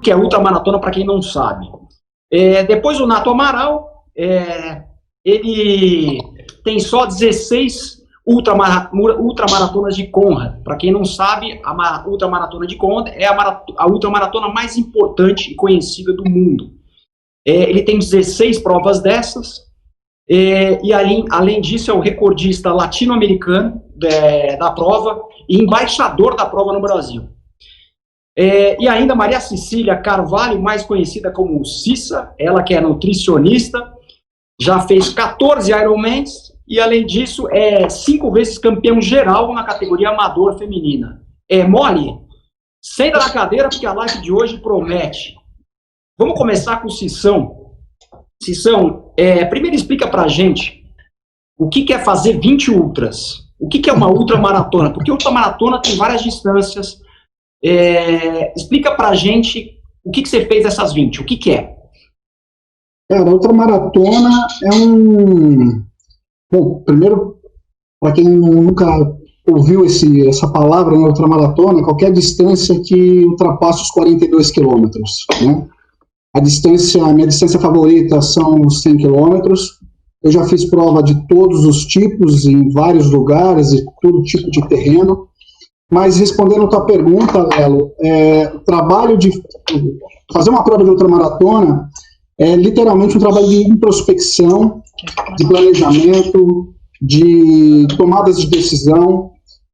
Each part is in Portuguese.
que é ultramaratona, para quem não sabe. Depois o Nato Amaral, ele tem só 16 ultramaratonas de Conrad. Para quem não sabe, a ultramaratona de Conrad é a ultramaratona mais importante e conhecida do mundo. Ele tem 16 provas dessas, e além disso é o recordista latino-americano da prova e embaixador da prova no Brasil. E ainda Maria Cecília Carvalho, mais conhecida como Cissa, ela que é nutricionista, já fez 14 Ironmans e, além disso, é 5 vezes campeão geral na categoria amador feminina. Molly, senta na cadeira porque a live de hoje promete. Vamos começar com o Cissão. Cissão, primeiro explica pra gente o que é fazer 20 ultras. O que é uma ultramaratona? Porque ultramaratona tem várias distâncias. Explica pra gente o que você fez essas 20, o que é? Cara, a ultramaratona Bom, primeiro, para quem nunca ouviu essa palavra, né, ultramaratona, qualquer distância que ultrapasse os 42 quilômetros, né? A minha distância favorita são os 100 quilômetros. Eu já fiz prova de todos os tipos, em vários lugares, e todo tipo de terreno. Mas, respondendo a tua pergunta, Lelo, o trabalho de fazer uma prova de ultramaratona é literalmente um trabalho de introspecção, de planejamento, de tomadas de decisão,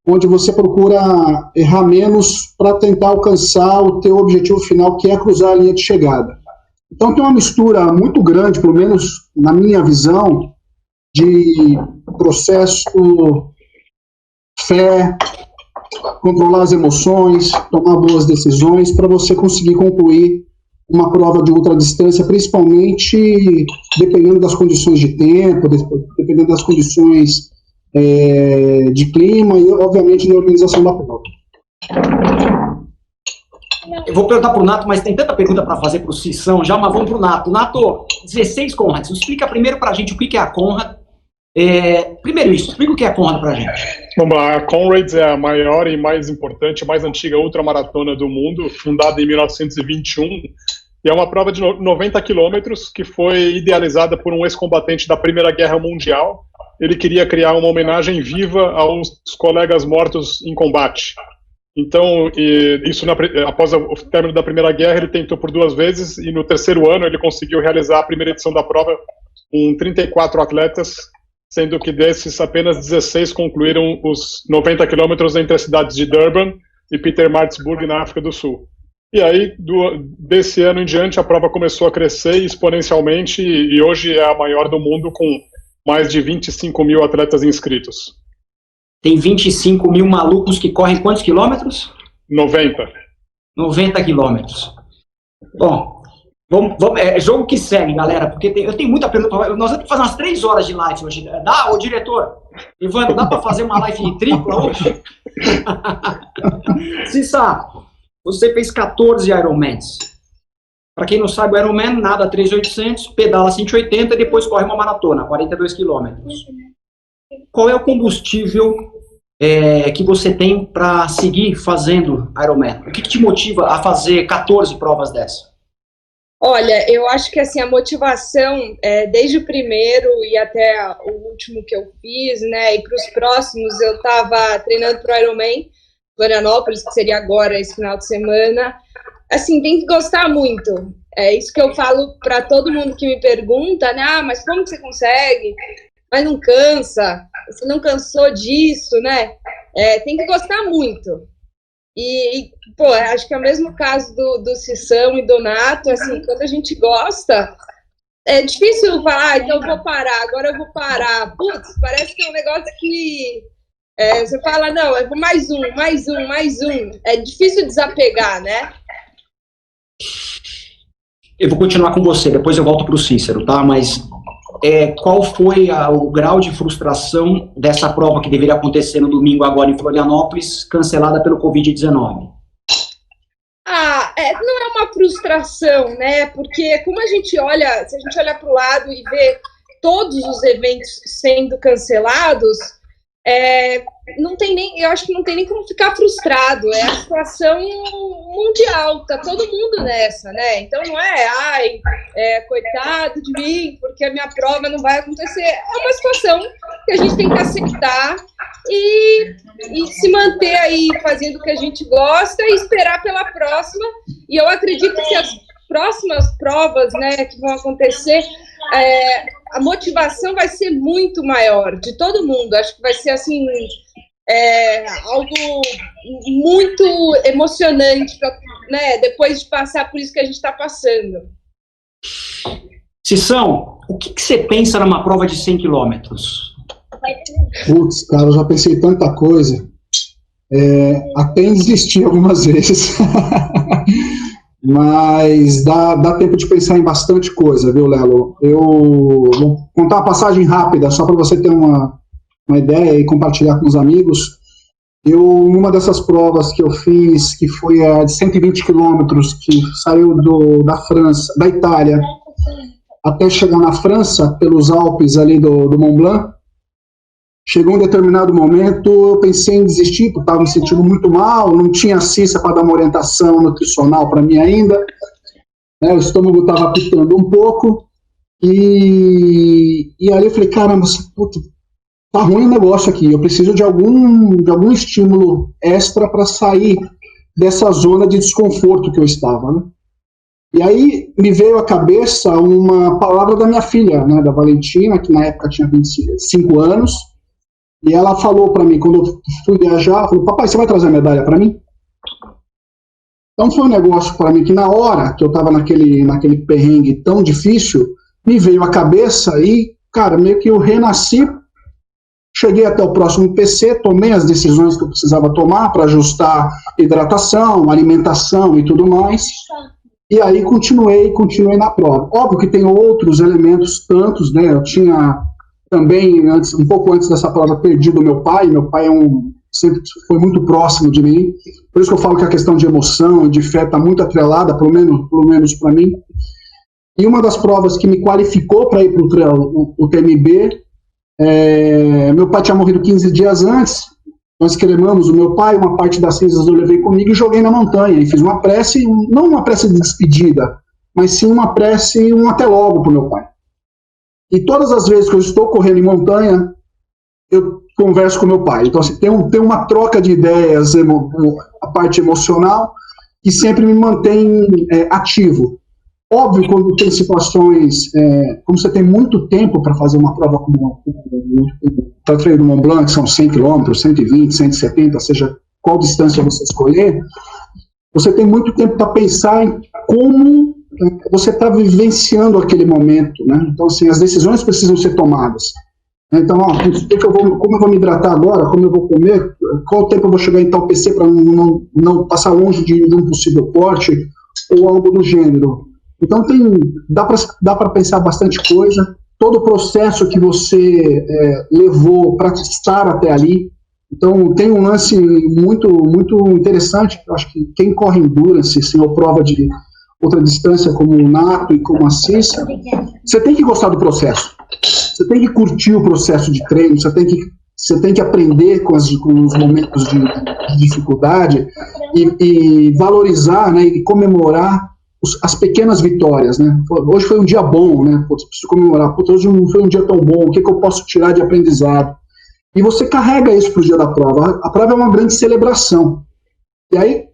onde você procura errar menos para tentar alcançar o teu objetivo final, que é cruzar a linha de chegada. Então tem uma mistura muito grande, pelo menos na minha visão, de processo, fé, controlar as emoções, tomar boas decisões para você conseguir concluir uma prova de ultradistância, principalmente dependendo das condições de tempo, dependendo das condições de clima e, obviamente, da organização da prova. Eu vou perguntar para o Nato, mas tem tanta pergunta para fazer para o Cissão já, mas vamos para o Nato. Nato, 16 Conrads. Explica primeiro para a gente o que é a Conrad. Primeiro isso, explica o que é a Conrad para a gente. Vamos lá, a Conrad é a maior e mais importante, mais antiga ultramaratona do mundo, fundada em 1921, e é uma prova de 90 quilômetros que foi idealizada por um ex-combatente da Primeira Guerra Mundial. Ele queria criar uma homenagem viva aos colegas mortos em combate. Então, após o término da Primeira Guerra, ele tentou por 2 vezes, e no 3º ano ele conseguiu realizar a primeira edição da prova com 34 atletas, sendo que desses apenas 16 concluíram os 90 quilômetros entre as cidades de Durban e Pietermaritzburg, na África do Sul. E aí, desse ano em diante, a prova começou a crescer exponencialmente e hoje é a maior do mundo, com mais de 25 mil atletas inscritos. Tem 25 mil malucos que correm quantos quilômetros? 90. 90 quilômetros. Bom, é jogo que segue, galera, porque eu tenho muita pergunta. Nós vamos fazer umas 3 horas de live hoje. Dá, ô diretor? Evandro, dá para fazer uma live tripla hoje? Cissa, você fez 14 Ironmans. Para quem não sabe, o Ironman nada 3.800, pedala 180 e depois corre uma maratona, 42 quilômetros. Qual é o combustível que você tem para seguir fazendo Ironman? O que te motiva a fazer 14 provas dessa? Olha, eu acho que assim, a motivação, desde o primeiro e até o último que eu fiz, né, e para os próximos, eu estava treinando para o Ironman Florianópolis, que seria agora, esse final de semana. Assim, tem que gostar muito. É isso que eu falo para todo mundo que me pergunta, né, mas como que você consegue? Mas não cansa, você não cansou disso, né? Tem que gostar muito. Pô, acho que é o mesmo caso do Cissão e do Nato, assim, quando a gente gosta, é difícil falar, então eu vou parar, agora eu vou parar. Putz, parece que é um negócio que você fala, não, eu vou mais um. É difícil desapegar, né? Eu vou continuar com você, depois eu volto para o Cícero, tá? Mas qual foi o grau de frustração dessa prova que deveria acontecer no domingo agora em Florianópolis, cancelada pelo Covid-19? Não é uma frustração, né? Porque como se a gente olha para o lado e vê todos os eventos sendo cancelados, não tem nem, eu acho que não tem nem como ficar frustrado, é a situação mundial, tá todo mundo nessa, né? Então não coitado de mim, porque a minha prova não vai acontecer. É uma situação que a gente tem que aceitar e se manter aí fazendo o que a gente gosta e esperar pela próxima. E eu acredito que as próximas provas, né, que vão acontecer, a motivação vai ser muito maior de todo mundo. Acho que vai ser assim algo muito emocionante, né, depois de passar por isso que a gente está passando. Cissão, o que você pensa numa prova de 100 quilômetros? Putz, cara, eu já pensei tanta coisa, até em desistir algumas vezes. Mas dá tempo de pensar em bastante coisa, viu, Lelo? Eu vou contar uma passagem rápida, só para você ter uma ideia e compartilhar com os amigos. Numa dessas provas que eu fiz, que foi a de 120 quilômetros, que saiu da França, da Itália, até chegar na França, pelos Alpes ali do Mont Blanc, chegou um determinado momento, eu pensei em desistir, porque estava me sentindo muito mal, não tinha Cissa para dar uma orientação nutricional para mim ainda, né, o estômago estava apitando um pouco, e aí eu falei, caramba, puta, tá ruim o negócio aqui, eu preciso de algum estímulo extra para sair dessa zona de desconforto que eu estava, né? E aí me veio à cabeça uma palavra da minha filha, né, da Valentina, que na época tinha 25 anos, e ela falou para mim, quando eu fui viajar, falou, papai, você vai trazer a medalha para mim? Então foi um negócio para mim que na hora que eu estava naquele perrengue tão difícil, me veio à cabeça e, cara, meio que eu renasci, cheguei até o próximo PC, tomei as decisões que eu precisava tomar para ajustar hidratação, alimentação e tudo mais, e aí continuei na prova. Óbvio que tem outros elementos tantos, né, eu tinha também, um pouco antes dessa prova, perdido o meu pai sempre foi muito próximo de mim, por isso que eu falo que a questão de emoção e de fé está muito atrelada, pelo menos para mim. E uma das provas que me qualificou para ir para o TMB, meu pai tinha morrido 15 dias antes, nós cremamos o meu pai, uma parte das cinzas eu levei comigo e joguei na montanha, e fiz uma prece, não uma prece de despedida, mas sim uma prece, um até logo para o meu pai. E todas as vezes que eu estou correndo em montanha, eu converso com meu pai. Então, assim, tem uma troca de ideias, a parte emocional, que sempre me mantém ativo. Óbvio, quando tem situações, como você tem muito tempo para fazer uma prova como o Trail do Mont Blanc, que são 100 km, 120, 170, seja qual distância você escolher, você tem muito tempo para pensar em como você está vivenciando aquele momento, né? Então, assim, as decisões precisam ser tomadas. Então, como eu vou me hidratar agora, como eu vou comer, qual tempo eu vou chegar em tal PC para não passar longe de um possível corte ou algo do gênero. Então, dá para pensar bastante coisa, todo o processo que você levou para estar até ali. Então, tem um lance muito, muito interessante, eu acho que quem corre endurance, assim, ou prova de outra distância como o Nato e como a Cissa, você tem que gostar do processo, você tem que curtir o processo de treino, você tem que aprender com os momentos de dificuldade e valorizar, né, e comemorar as pequenas vitórias, né? Hoje foi um dia bom, né? Preciso comemorar. Hoje não foi um dia tão bom, o que eu posso tirar de aprendizado? E você carrega isso para o dia da prova. A prova é uma grande celebração. E aí,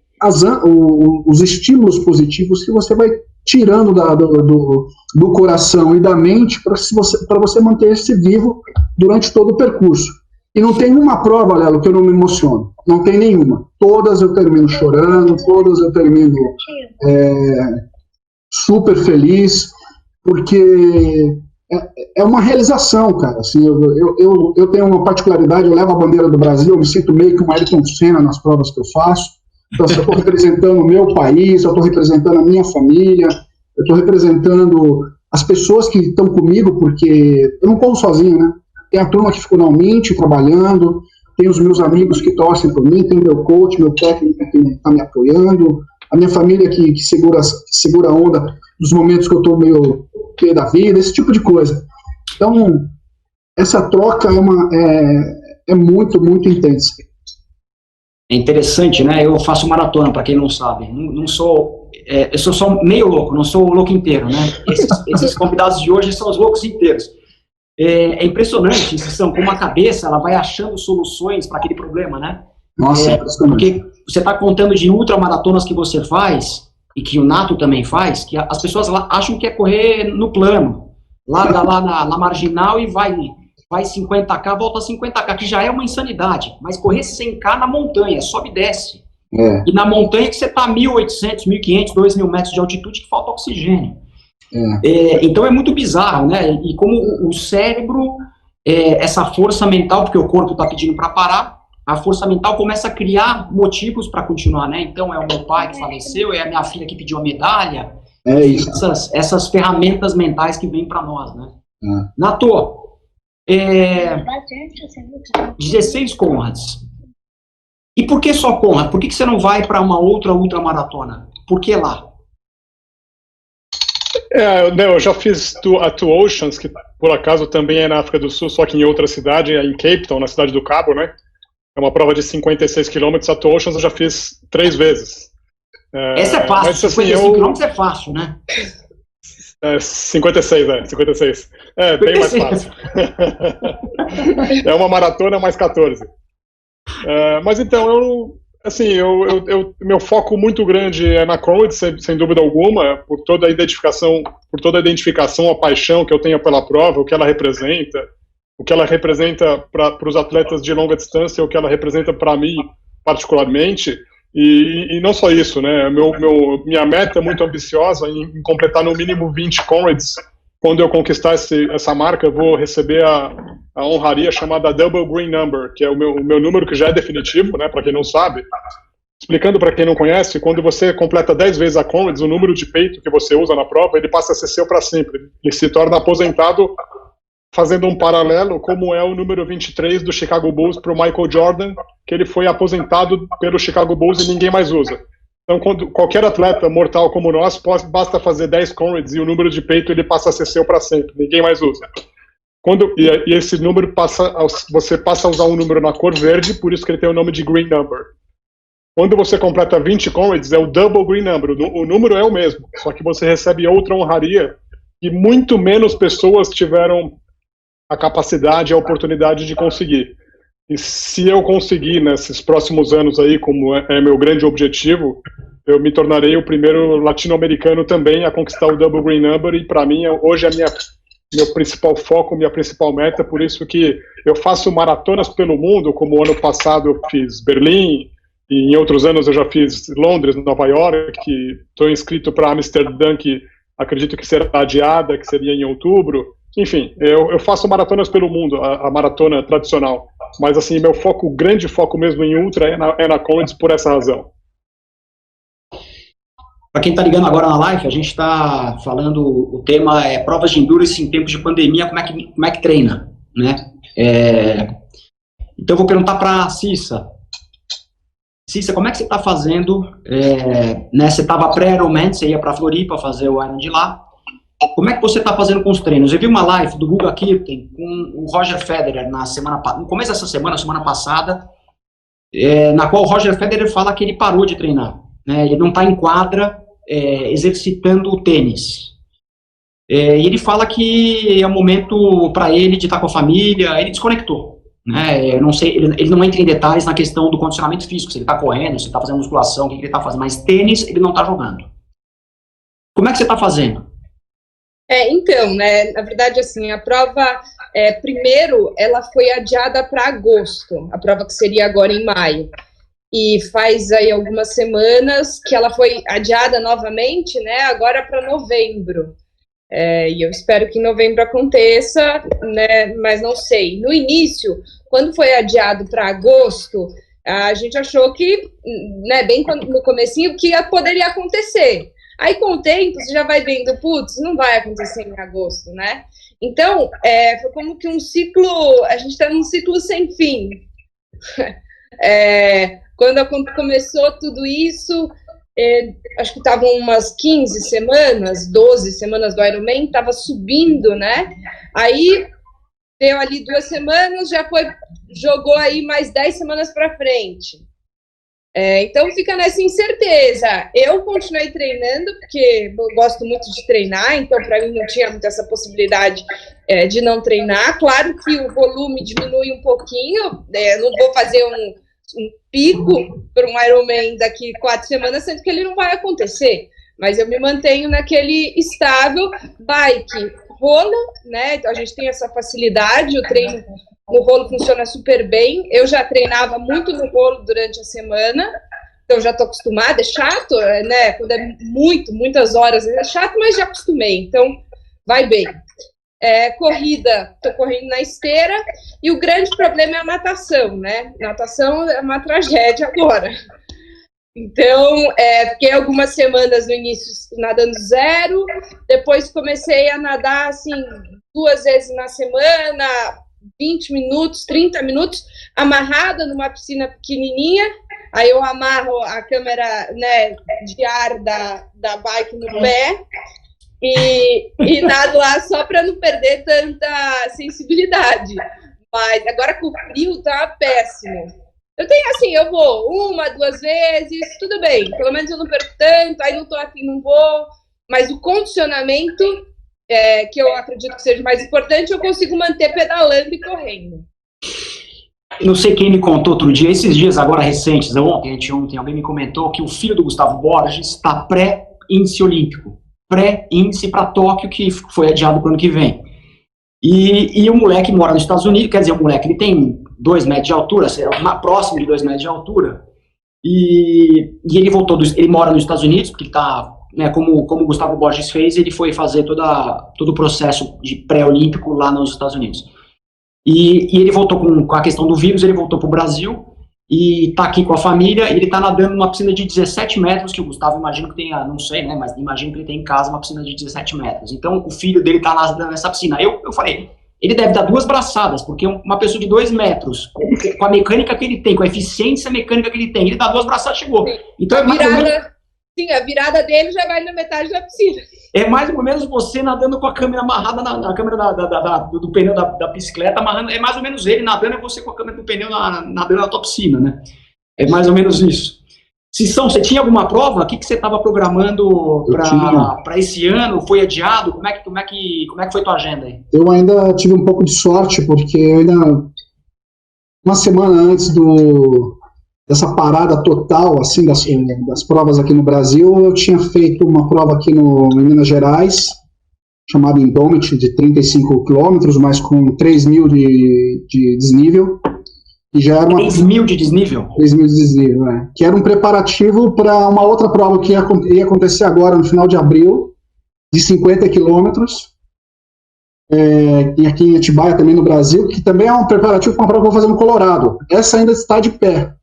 os estímulos positivos que você vai tirando do coração e da mente para você manter-se vivo durante todo o percurso. E não tem uma prova, Lelo, que eu não me emociono. Não tem nenhuma. Todas eu termino chorando, todas eu termino super feliz, porque é uma realização, cara. Assim, eu tenho uma particularidade, eu levo a bandeira do Brasil, eu me sinto meio que um Ayrton Senna nas provas que eu faço. Então, eu estou representando o meu país, eu estou representando a minha família, eu estou representando as pessoas que estão comigo, porque eu não corro sozinho, né? Tem a turma que ficou na Mint trabalhando, tem os meus amigos que torcem por mim, tem meu coach, meu técnico que está me apoiando, a minha família que segura a onda dos momentos que eu estou meio pé da vida, esse tipo de coisa. Então, essa troca é muito, muito intensa. É interessante, né? Eu faço maratona, para quem não sabe. Não sou, eu sou só meio louco, não sou o louco inteiro, né? Esses convidados de hoje são os loucos inteiros. É impressionante, Sissão, como a cabeça ela vai achando soluções para aquele problema, né? Nossa, porque você está contando de ultramaratonas que você faz, e que o Nato também faz, que as pessoas acham que é correr no plano, larga lá na marginal e vai 50K, volta 50K, que já é uma insanidade, mas correr 100K na montanha, sobe e desce. E na montanha que você está a 1.800, 1.500, 2.000 metros de altitude, que falta oxigênio. Então é muito bizarro, né? E como o cérebro, essa força mental, porque o corpo está pedindo para parar, a força mental começa a criar motivos para continuar, né? Então é o meu pai que faleceu, é a minha filha que pediu a medalha, isso. Essas ferramentas mentais que vêm para nós, né? Nato, 16 Conrads. E por que só Conrad? Por que você não vai para uma outra ultramaratona? Por que lá? Eu já fiz a Two Oceans, que por acaso também é na África do Sul, só que em outra cidade, em Cape Town, na cidade do Cabo, né? É uma prova de 56 quilômetros. A Two Oceans eu já fiz 3 vezes. Essa é fácil, mas, assim, 55 quilômetros é fácil, né? 56. Bem mais fácil. É uma maratona mais 14. Mas então, meu foco muito grande é na Conrad, sem dúvida alguma, por toda a identificação, a paixão que eu tenho pela prova, o que ela representa para os atletas de longa distância, o que ela representa para mim, particularmente, e não só isso, né? Minha meta é muito ambiciosa em completar no mínimo 20 Conrads. Quando eu conquistar essa marca, eu vou receber a honraria chamada Double Green Number, que é o meu número que já é definitivo, né, para quem não sabe. Explicando para quem não conhece, quando você completa 10 vezes a Conrads, o número de peito que você usa na prova, ele passa a ser seu para sempre. Ele se torna aposentado, fazendo um paralelo, como é o número 23 do Chicago Bulls para o Michael Jordan, que ele foi aposentado pelo Chicago Bulls e ninguém mais usa. Então, quando qualquer atleta mortal como nós, basta fazer 10 Conrads e o número de peito ele passa a ser seu para sempre, ninguém mais usa. E esse número você passa a usar um número na cor verde, por isso que ele tem o nome de Green Number. Quando você completa 20 Conrads, é o Double Green Number, o número é o mesmo, só que você recebe outra honraria e muito menos pessoas tiveram a capacidade e a oportunidade de conseguir. E se eu conseguir nesses próximos anos aí, como é meu grande objetivo, eu me tornarei o primeiro latino-americano também a conquistar o Double Green Number, e para mim hoje é meu principal foco, minha principal meta, por isso que eu faço maratonas pelo mundo, como ano passado eu fiz Berlim, e em outros anos eu já fiz Londres, Nova York, estou inscrito para Amsterdã, que acredito que será adiada, que seria em outubro. Enfim, eu faço maratonas pelo mundo, a maratona tradicional. Mas, assim, meu grande foco mesmo em ultra é na Conrads por essa razão. Para quem está ligando agora na live, a gente está falando, o tema é provas de endurance em tempos de pandemia, como é que treina, né? Então, eu vou perguntar para a Cissa. Cissa, como é que você está fazendo? Né, você estava pré-Ironman, você ia para Floripa fazer o Iron de lá. Como é que você está fazendo com os treinos? Eu vi uma live do Guga Kirten com o Roger Federer no começo dessa semana passada, na qual o Roger Federer fala que ele parou de treinar, né? Ele não está em quadra exercitando o tênis. E ele fala que é um momento para ele de estar com a família, ele desconectou. Né? Eu não sei, ele não entra em detalhes na questão do condicionamento físico, se ele está correndo, se ele está fazendo musculação, o que ele está fazendo, mas tênis ele não está jogando. Como é que você está fazendo? Então, né, na verdade, assim, a prova, primeiro, ela foi adiada para agosto, a prova que seria agora em maio, e faz aí algumas semanas que ela foi adiada novamente, né, agora para novembro, e eu espero que em novembro aconteça, né, mas não sei. No início, quando foi adiado para agosto, a gente achou que, né, bem no comecinho, que poderia acontecer. Aí, com o tempo, você já vai vendo, putz, não vai acontecer em agosto, né? Então, foi como que um ciclo, a gente está num ciclo sem fim. Quando começou tudo isso, acho que estavam umas 15 semanas, 12 semanas do Ironman, estava subindo, né? Aí, deu ali 2 semanas, jogou aí mais 10 semanas para frente. Então fica nessa incerteza. Eu continuei treinando, porque eu gosto muito de treinar, então para mim não tinha muito essa possibilidade de não treinar. Claro que o volume diminui um pouquinho, não vou fazer um pico para um Ironman daqui 4 semanas, sendo que ele não vai acontecer. Mas eu me mantenho naquele estável, bike, rolo, né? Então a gente tem essa facilidade, o treino no rolo funciona super bem. Eu já treinava muito no rolo durante a semana, então já estou acostumada. É chato, né? Quando é muitas horas, é chato, mas já acostumei, então vai bem. Corrida, estou correndo na esteira, e o grande problema é a natação, né? Natação é uma tragédia agora. Então, fiquei algumas semanas no início nadando 0, depois comecei a nadar, assim, 2 vezes na semana, 20 minutos, 30 minutos, amarrada numa piscina pequenininha. Aí eu amarro a câmera, né, de ar da bike no pé e nado lá só para não perder tanta sensibilidade. Mas agora com o frio tá péssimo. Eu tenho assim, eu vou 1, 2 vezes, tudo bem, pelo menos eu não perco tanto, aí não tô aqui, não vou, mas o condicionamento, que eu acredito que seja mais importante, eu consigo manter pedalando e correndo. Não sei quem me contou outro dia, esses dias agora recentes, ontem, alguém me comentou que o filho do Gustavo Borges está pré-índice olímpico, pré-índice para Tóquio, que foi adiado para o ano que vem. E o moleque mora nos Estados Unidos, quer dizer, o moleque, ele tem 2 metros de altura, próximo de 2 metros de altura, e ele ele mora nos Estados Unidos, porque ele tá, né, como o Gustavo Borges fez, ele foi fazer todo o processo de pré-olímpico lá nos Estados Unidos. E ele voltou com a questão do vírus, ele voltou para o Brasil, e tá aqui com a família, ele tá nadando numa piscina de 17 metros, que o Gustavo imagino que tenha, não sei, né, mas imagino que ele tem em casa uma piscina de 17 metros. Então, o filho dele tá nadando nessa piscina. Eu falei, ele deve dar 2 braçadas, porque uma pessoa de 2 metros, com a mecânica que ele tem, com a eficiência mecânica que ele tem, ele dá 2 braçadas, chegou. Sim. Então, a virada dele já vai na metade da piscina. É mais ou menos você nadando com a câmera amarrada na câmera do pneu da bicicleta, amarrando, é mais ou menos ele nadando, é você com a câmera do pneu nadando na tua piscina, né? É mais ou menos isso. Cissão, você tinha alguma prova? O que você estava programando para esse ano? Foi adiado? Como é que foi tua agenda aí? Eu ainda tive um pouco de sorte, porque eu ainda, uma semana antes dessa parada total, assim, das provas aqui no Brasil, eu tinha feito uma prova aqui em Minas Gerais, chamada Indomit, de 35 quilômetros, mas com 3.000 de desnível. E já era 3.000 de desnível? 3.000 de desnível, que era um preparativo para uma outra prova que ia acontecer agora, no final de abril, de 50 quilômetros, e aqui em Atibaia, também no Brasil, que também é um preparativo para uma prova que eu vou fazer no Colorado. Essa ainda está de pé.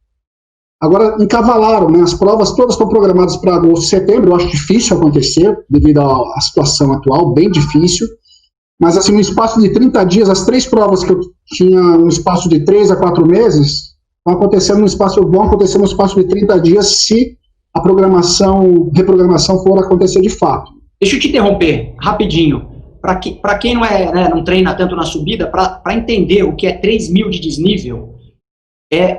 Agora, encavalaram, né? As provas todas estão programadas para agosto e setembro. Eu acho difícil acontecer, devido à situação atual, bem difícil. Mas, assim, no espaço de 30 dias, as 3 provas que eu tinha no espaço de 3 a 4 meses, vão acontecer no espaço de 30 dias, se a reprogramação for acontecer de fato. Deixa eu te interromper, rapidinho. Para quem não treina tanto na subida, para entender o que é 3.000 de desnível,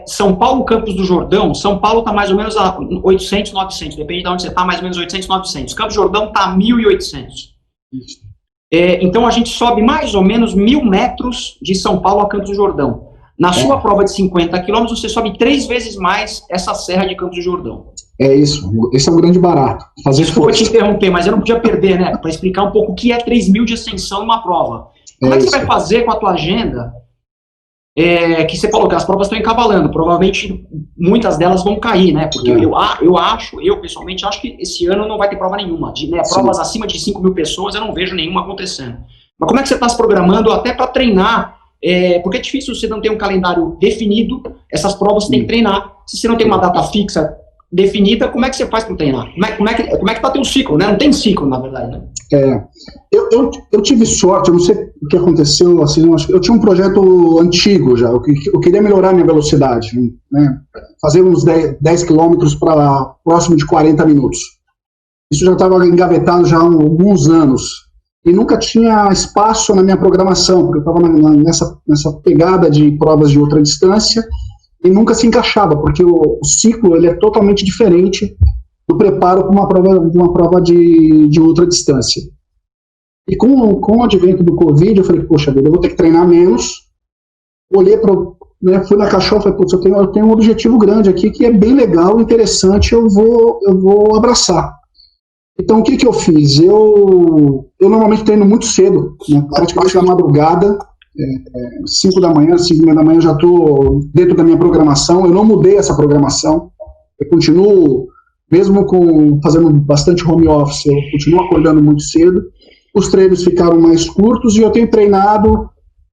São Paulo, Campos do Jordão. São Paulo está mais ou menos a 800, 900, depende de onde você está, mais ou menos 800, 900. Campos do Jordão está a 1.800. Então a gente sobe mais ou menos 1.000 metros de São Paulo a Campos do Jordão. Na sua prova de 50 quilômetros, você sobe 3 vezes mais essa serra de Campos do Jordão. É isso, esse é um grande barato. Desculpa te interromper, mas eu não podia perder, né? Para explicar um pouco o que é 3.000 de ascensão numa prova. Como é que você vai fazer com a tua agenda? Que você falou que as provas estão encavalando, provavelmente muitas delas vão cair, né? Porque eu pessoalmente acho que esse ano não vai ter prova nenhuma. Provas acima de 5.000 pessoas, eu não vejo nenhuma acontecendo. Mas como é que você está se programando até para treinar? Porque é difícil você não ter um calendário definido, essas provas você tem que treinar. Se você não tem uma data fixa definida, como é que você faz para treinar? Como é que tá teu ciclo, né? Não tem ciclo, na verdade, né? Eu tive sorte, eu não sei o que aconteceu, assim, eu tinha um projeto antigo já, eu queria melhorar minha velocidade, né? Fazer uns 10 quilômetros para próximo de 40 minutos. Isso já estava engavetado já há alguns anos. e nunca tinha espaço na minha programação, porque eu estava nessa pegada de provas de ultra distância, e nunca se encaixava, porque o ciclo ele é totalmente diferente do preparo para uma prova de ultra distância. E com o advento do Covid, eu falei, poxa vida, eu vou ter que treinar menos. Olhei para, né, fui na caixola e falei, putz, eu tenho um objetivo grande aqui que é bem legal, interessante, eu vou abraçar. Então, o que eu fiz? Eu normalmente treino muito cedo, né, praticamente na madrugada, 5 da manhã, 5h30 da manhã, eu já estou dentro da minha programação. Eu não mudei essa programação, eu continuo, mesmo fazendo bastante home office, eu continuo acordando muito cedo. Os treinos ficaram mais curtos e eu tenho treinado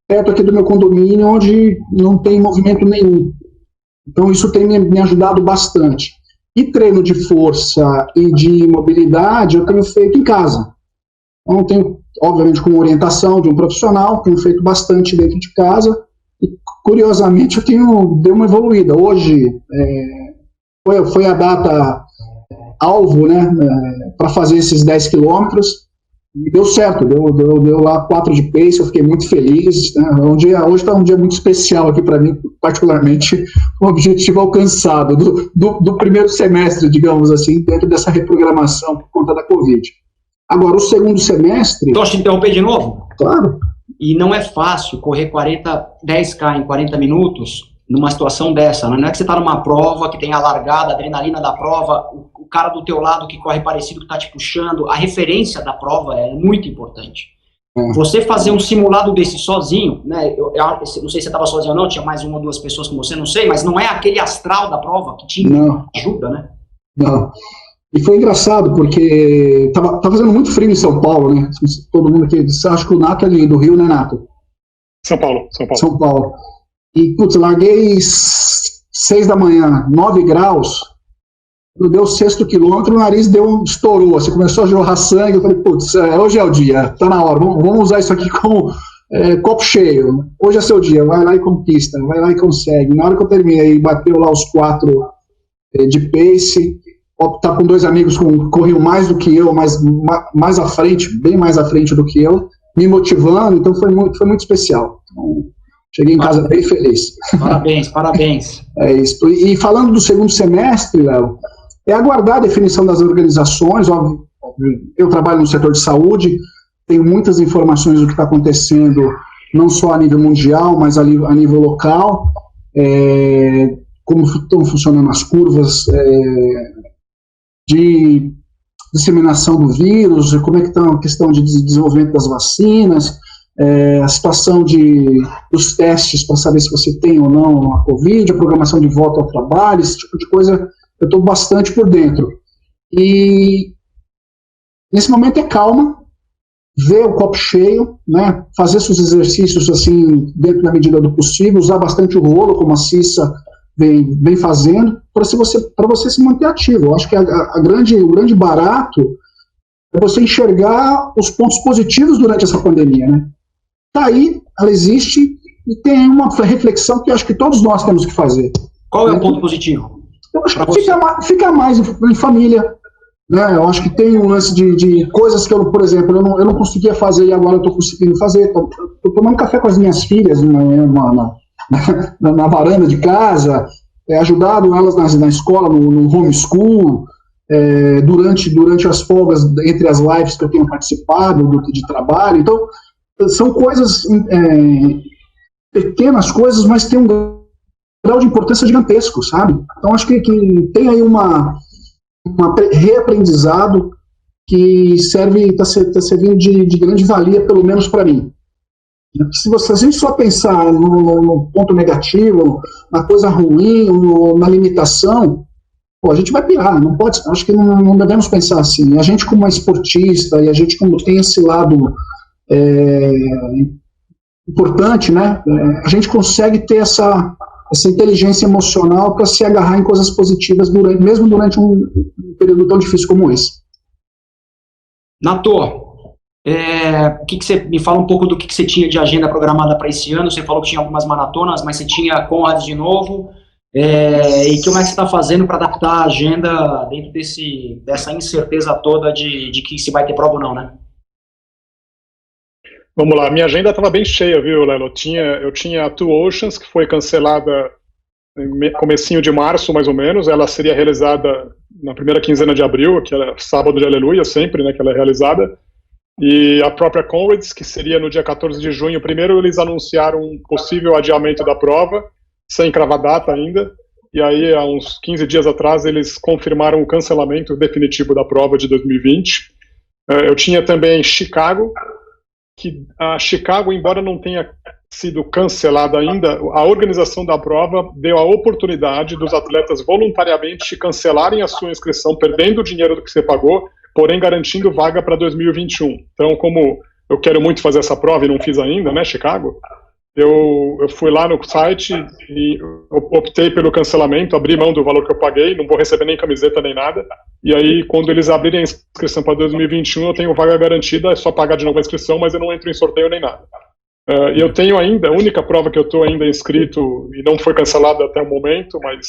perto aqui do meu condomínio, onde não tem movimento nenhum. Então, isso tem me ajudado bastante. E treino de força e de mobilidade eu tenho feito em casa. Então, eu tenho, obviamente, com orientação de um profissional, tenho feito bastante dentro de casa e, curiosamente, deu uma evoluída. Hoje foi a data alvo, né, para fazer esses 10 quilômetros. E deu certo, deu lá 4 de pace, eu fiquei muito feliz, né? Hoje está um dia muito especial aqui para mim, particularmente um objetivo alcançado do primeiro semestre, digamos assim, dentro dessa reprogramação por conta da Covid. Agora, o segundo semestre... Posso te interromper de novo? Claro. E não é fácil correr 10K em 40 minutos numa situação dessa, né? Não é que você está numa prova que tem a largada, a adrenalina da prova, o cara do teu lado que corre parecido, que está te puxando, a referência da prova é muito importante. Você fazer um simulado desse sozinho, né? Eu não sei se você estava sozinho ou não, tinha mais 1 ou 2 pessoas com você, não sei, mas não é aquele astral da prova que te ajuda, né? Não. E foi engraçado, porque tá fazendo muito frio em São Paulo, né? Todo mundo aqui, acho que o Nato é ali do Rio, né, Nato? São Paulo. São Paulo. E, putz, larguei 6 da manhã, 9 graus, quando deu o 6º quilômetro, o nariz estourou, assim, começou a jorrar sangue, eu falei, putz, hoje é o dia, tá na hora, vamos usar isso aqui com copo cheio, hoje é seu dia, vai lá e conquista, vai lá e consegue. Na hora que eu terminei, bateu lá os 4 de pace, tá com 2 amigos que corriam mais do que eu, mas mais à frente, bem mais à frente do que eu, me motivando, então foi muito especial. Então, cheguei em casa bem feliz. Parabéns. É isso. E falando do segundo semestre, Léo, é aguardar a definição das organizações. Óbvio, eu trabalho no setor de saúde, tenho muitas informações do que está acontecendo, não só a nível mundial, mas a nível local, como estão funcionando as curvas de disseminação do vírus, como é que está a questão de desenvolvimento das vacinas, a situação dos testes para saber se você tem ou não a Covid, a programação de volta ao trabalho, esse tipo de coisa, eu estou bastante por dentro. E nesse momento é calma, ver o copo cheio, né, fazer seus exercícios assim, dentro da medida do possível, usar bastante o rolo, como a Cissa vem fazendo, para você se manter ativo. Eu acho que o grande barato é você enxergar os pontos positivos durante essa pandemia, né? Está aí, ela existe, e tem uma reflexão que eu acho que todos nós temos que fazer. Qual é o ponto positivo? Eu acho que fica mais em família, né? Eu acho que tem um lance de coisas que eu, por exemplo, eu não conseguia fazer e agora eu estou conseguindo fazer. Estou tomando café com as minhas filhas na varanda de casa, ajudado elas na escola, no homeschool, durante as folgas, entre as lives que eu tenho participado de trabalho. Então, são coisas, pequenas coisas, mas tem um grau de importância gigantesco, sabe? Então, acho que tem aí uma reaprendizado que está servindo de grande valia, pelo menos para mim. Se a gente só pensar no ponto negativo, na coisa ruim, na limitação, a gente vai pirar, não pode, acho que não devemos pensar assim. A gente como uma esportista, e a gente como tem esse lado importante, né, a gente consegue ter essa inteligência emocional para se agarrar em coisas positivas, mesmo durante um período tão difícil como esse. Nato, que você me fala um pouco do que você tinha de agenda programada para esse ano? Você falou que tinha algumas maratonas, mas você tinha Conrads de novo, e como é que você está fazendo para adaptar a agenda dentro dessa incerteza toda de que se vai ter prova ou não, né? Vamos lá, minha agenda estava bem cheia, viu, Lelo? Eu tinha a Two Oceans, que foi cancelada em comecinho de março, mais ou menos. Ela seria realizada na primeira quinzena de abril, que era sábado de Aleluia, sempre, né, que ela é realizada. E a própria Comrades, que seria no dia 14 de junho. Primeiro eles anunciaram um possível adiamento da prova, sem cravar data ainda. E aí, há uns 15 dias atrás, eles confirmaram o cancelamento definitivo da prova de 2020. Eu tinha também Chicago, que a Chicago, embora não tenha sido cancelada ainda, a organização da prova deu a oportunidade dos atletas voluntariamente cancelarem a sua inscrição, perdendo o dinheiro do que você pagou, porém garantindo vaga para 2021. Então, como eu quero muito fazer essa prova e não fiz ainda, né, Chicago, eu fui lá no site e optei pelo cancelamento, abri mão do valor que eu paguei, não vou receber nem camiseta nem nada, e aí quando eles abrirem a inscrição para 2021 eu tenho vaga garantida, é só pagar de novo a inscrição, mas eu não entro em sorteio nem nada. E eu tenho ainda, a única prova que eu estou ainda inscrito, e não foi cancelada até o momento, mas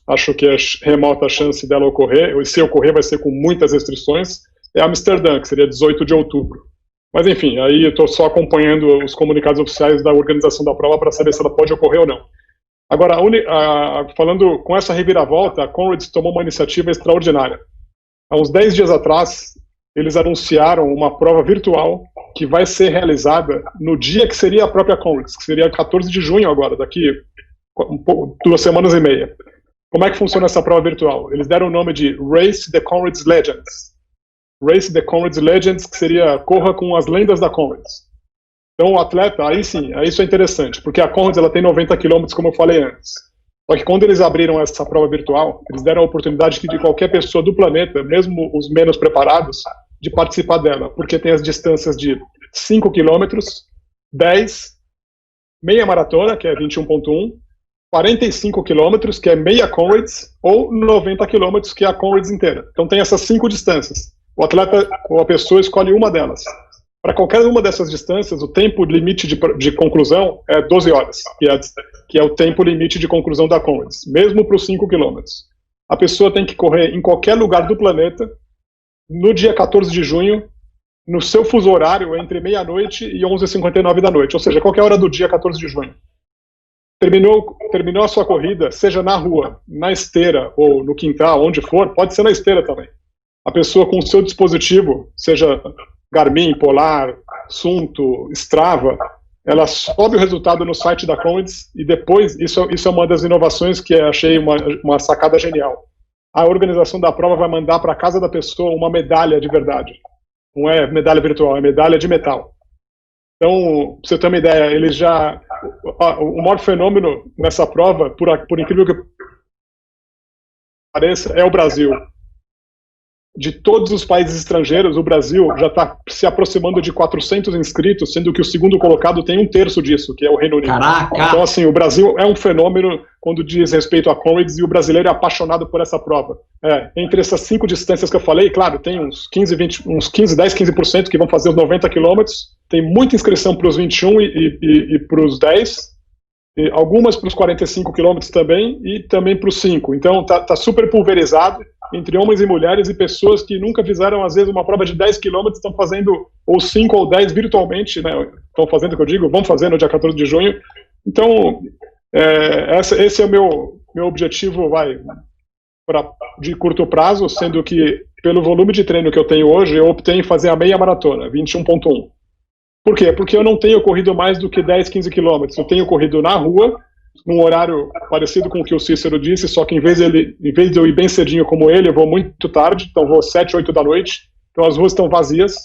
acho que é remota a chance dela ocorrer, e se ocorrer vai ser com muitas restrições, é Amsterdã, que seria 18 de outubro. Mas enfim, aí eu estou só acompanhando os comunicados oficiais da organização da prova para saber se ela pode ocorrer ou não. Agora, falando com essa reviravolta, a Comrades tomou uma iniciativa extraordinária. Há uns 10 dias atrás, eles anunciaram uma prova virtual que vai ser realizada no dia que seria a própria Comrades, que seria 14 de junho agora, daqui 2 semanas e meia. Como é que funciona essa prova virtual? Eles deram o nome de Race the Comrades Legends. Race the Comrades Legends, que seria Corra com as lendas da Comrades. Então o atleta, aí sim, isso é interessante, porque a Comrades ela tem 90 km, como eu falei antes. Só que quando eles abriram essa prova virtual, eles deram a oportunidade de qualquer pessoa do planeta, mesmo os menos preparados, de participar dela, porque tem as distâncias de 5 km, 10, meia maratona, que é 21.1, 45 km, que é meia Comrades, ou 90 km, que é a Comrades inteira. Então tem essas 5 distâncias. O atleta ou a pessoa escolhe uma delas. Para qualquer uma dessas distâncias, o tempo limite de conclusão é 12 horas, que é o tempo limite de conclusão da Comrades, mesmo para os 5 km. A pessoa tem que correr em qualquer lugar do planeta, no dia 14 de junho, no seu fuso horário, entre meia-noite e 11h59 da noite, ou seja, qualquer hora do dia 14 de junho. Terminou a sua corrida, seja na rua, na esteira ou no quintal, onde for, pode ser na esteira também. A pessoa com o seu dispositivo, seja Garmin, Polar, Sunto, Strava, ela sobe o resultado no site da Comrades e depois, isso é uma das inovações que eu achei uma sacada genial. A organização da prova vai mandar para a casa da pessoa uma medalha de verdade. Não é medalha virtual, é medalha de metal. Então, pra você ter uma ideia, eles já... O maior fenômeno nessa prova, por incrível que pareça, é o Brasil. De todos os países estrangeiros, o Brasil já está se aproximando de 400 inscritos, sendo que o segundo colocado tem 1/3 disso, que é o Reino Unido. Caraca! Então, assim, o Brasil é um fenômeno quando diz respeito a Comrades e o brasileiro é apaixonado por essa prova. Entre essas 5 distâncias que eu falei, claro, tem uns 10, 15% que vão fazer os 90 quilômetros, tem muita inscrição para os 21 e para os 10, e algumas para os 45 quilômetros também, e também para os 5. Então, tá super pulverizado entre homens e mulheres e pessoas que nunca fizeram, às vezes, uma prova de 10 quilômetros, estão fazendo ou 5 ou 10 virtualmente, né? Estão fazendo o que eu digo, vão fazer no dia 14 de junho. Então, esse é o meu objetivo, de curto prazo, sendo que, pelo volume de treino que eu tenho hoje, eu optei em fazer a meia maratona, 21.1. Por quê? Porque eu não tenho corrido mais do que 10, 15 quilômetros. Eu tenho corrido na rua, num horário parecido com o que o Cícero disse, só que em vez de eu ir bem cedinho como ele, eu vou muito tarde, então vou 7, 8 da noite, então as ruas estão vazias,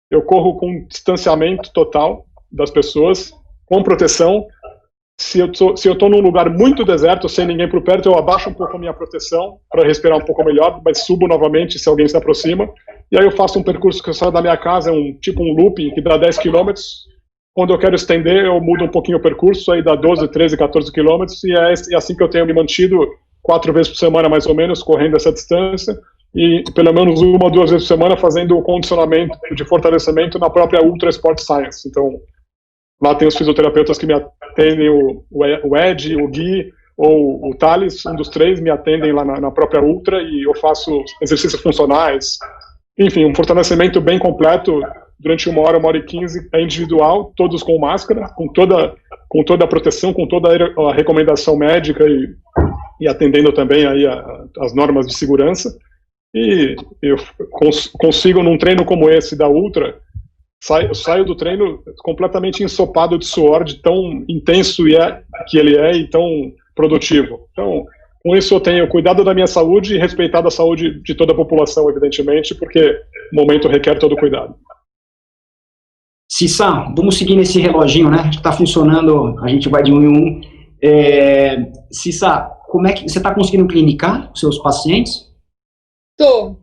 eu corro com distanciamento total das pessoas, com proteção. Se eu estou num lugar muito deserto, sem ninguém por perto, eu abaixo um pouco a minha proteção para respirar um pouco melhor, mas subo novamente se alguém se aproxima, e aí eu faço um percurso que eu saio da minha casa, tipo um looping que dá 10 quilômetros. Quando eu quero estender, eu mudo um pouquinho o percurso, aí dá 12, 13, 14 quilômetros, e é assim que eu tenho me mantido 4 vezes por semana, mais ou menos, correndo essa distância, e pelo menos 1 ou 2 vezes por semana fazendo o condicionamento de fortalecimento na própria Ultra Sport Science. Então, lá tem os fisioterapeutas que me atendem, o Ed, o Gui, ou o Thales, um dos 3, me atendem lá na própria Ultra, e eu faço exercícios funcionais, enfim, um fortalecimento bem completo, durante 1 hora e 15, é individual, todos com máscara, com toda a proteção, com toda a recomendação médica e atendendo também aí as normas de segurança. E eu consigo, num treino como esse da Ultra, saio do treino completamente ensopado de suor, de tão intenso que ele é e tão produtivo. Então, com isso eu tenho cuidado da minha saúde e respeitado a saúde de toda a população, evidentemente, porque o momento requer todo cuidado. Cissa, vamos seguir nesse reloginho, né? Que está funcionando, a gente vai de 1 em 1. Cissa, como é que você está conseguindo clinicar os seus pacientes? Tô.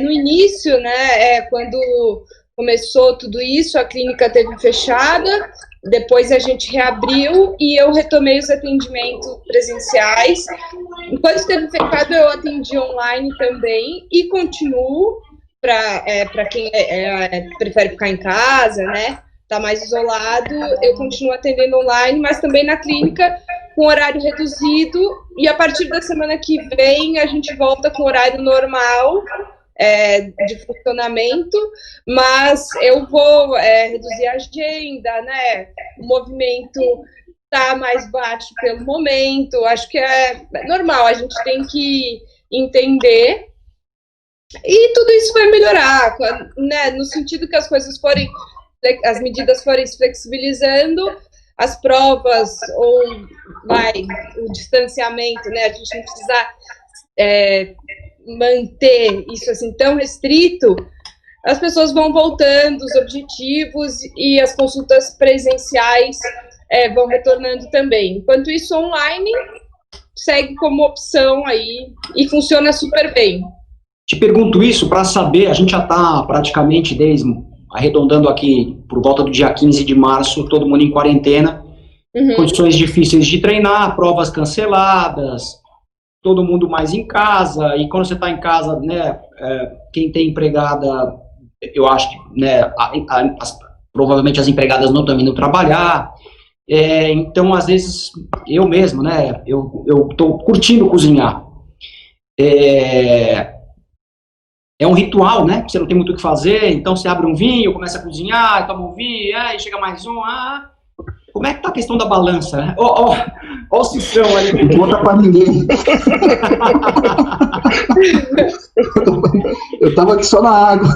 No início, né, quando começou tudo isso, a clínica teve fechada, depois a gente reabriu e eu retomei os atendimentos presenciais. Enquanto esteve fechado, eu atendi online também e continuo para quem prefere ficar em casa, né, tá mais isolado, eu continuo atendendo online, mas também na clínica com horário reduzido, e a partir da semana que vem a gente volta com horário normal de funcionamento, mas eu vou reduzir a agenda, né? O movimento está mais baixo pelo momento, acho que é normal, a gente tem que entender, e tudo isso vai melhorar, né? No sentido que as medidas forem se flexibilizando, as provas o distanciamento, né? A gente não precisa manter isso assim tão restrito, as pessoas vão voltando, os objetivos e as consultas presenciais vão retornando também. Enquanto isso, online segue como opção aí e funciona super bem. Te pergunto isso para saber, a gente já está praticamente arredondando aqui, por volta do dia 15 de março, todo mundo em quarentena, condições difíceis de treinar, provas canceladas, todo mundo mais em casa, e quando você está em casa, né, quem tem empregada, eu acho que, né, provavelmente as empregadas não estão indo trabalhar, então, às vezes, eu mesmo, né, eu estou curtindo cozinhar. É um ritual, né? Você não tem muito o que fazer, então você abre um vinho, começa a cozinhar, toma um vinho, aí chega mais um. Como é que tá a questão da balança, né? Ó o Cissão ali. Não conta pra ninguém. Eu tava aqui só na água.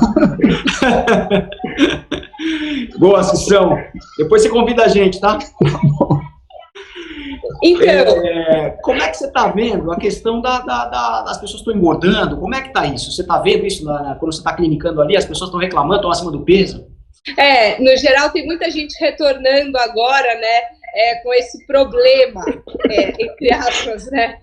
Boa, Cissão. Depois você convida a gente, tá? Então, como é que você está vendo a questão das pessoas que estão engordando? Como é que está isso? Você está vendo isso quando você está clinicando ali? As pessoas estão reclamando, estão acima do peso? No geral, tem muita gente retornando agora, né, com esse problema, entre aspas, né,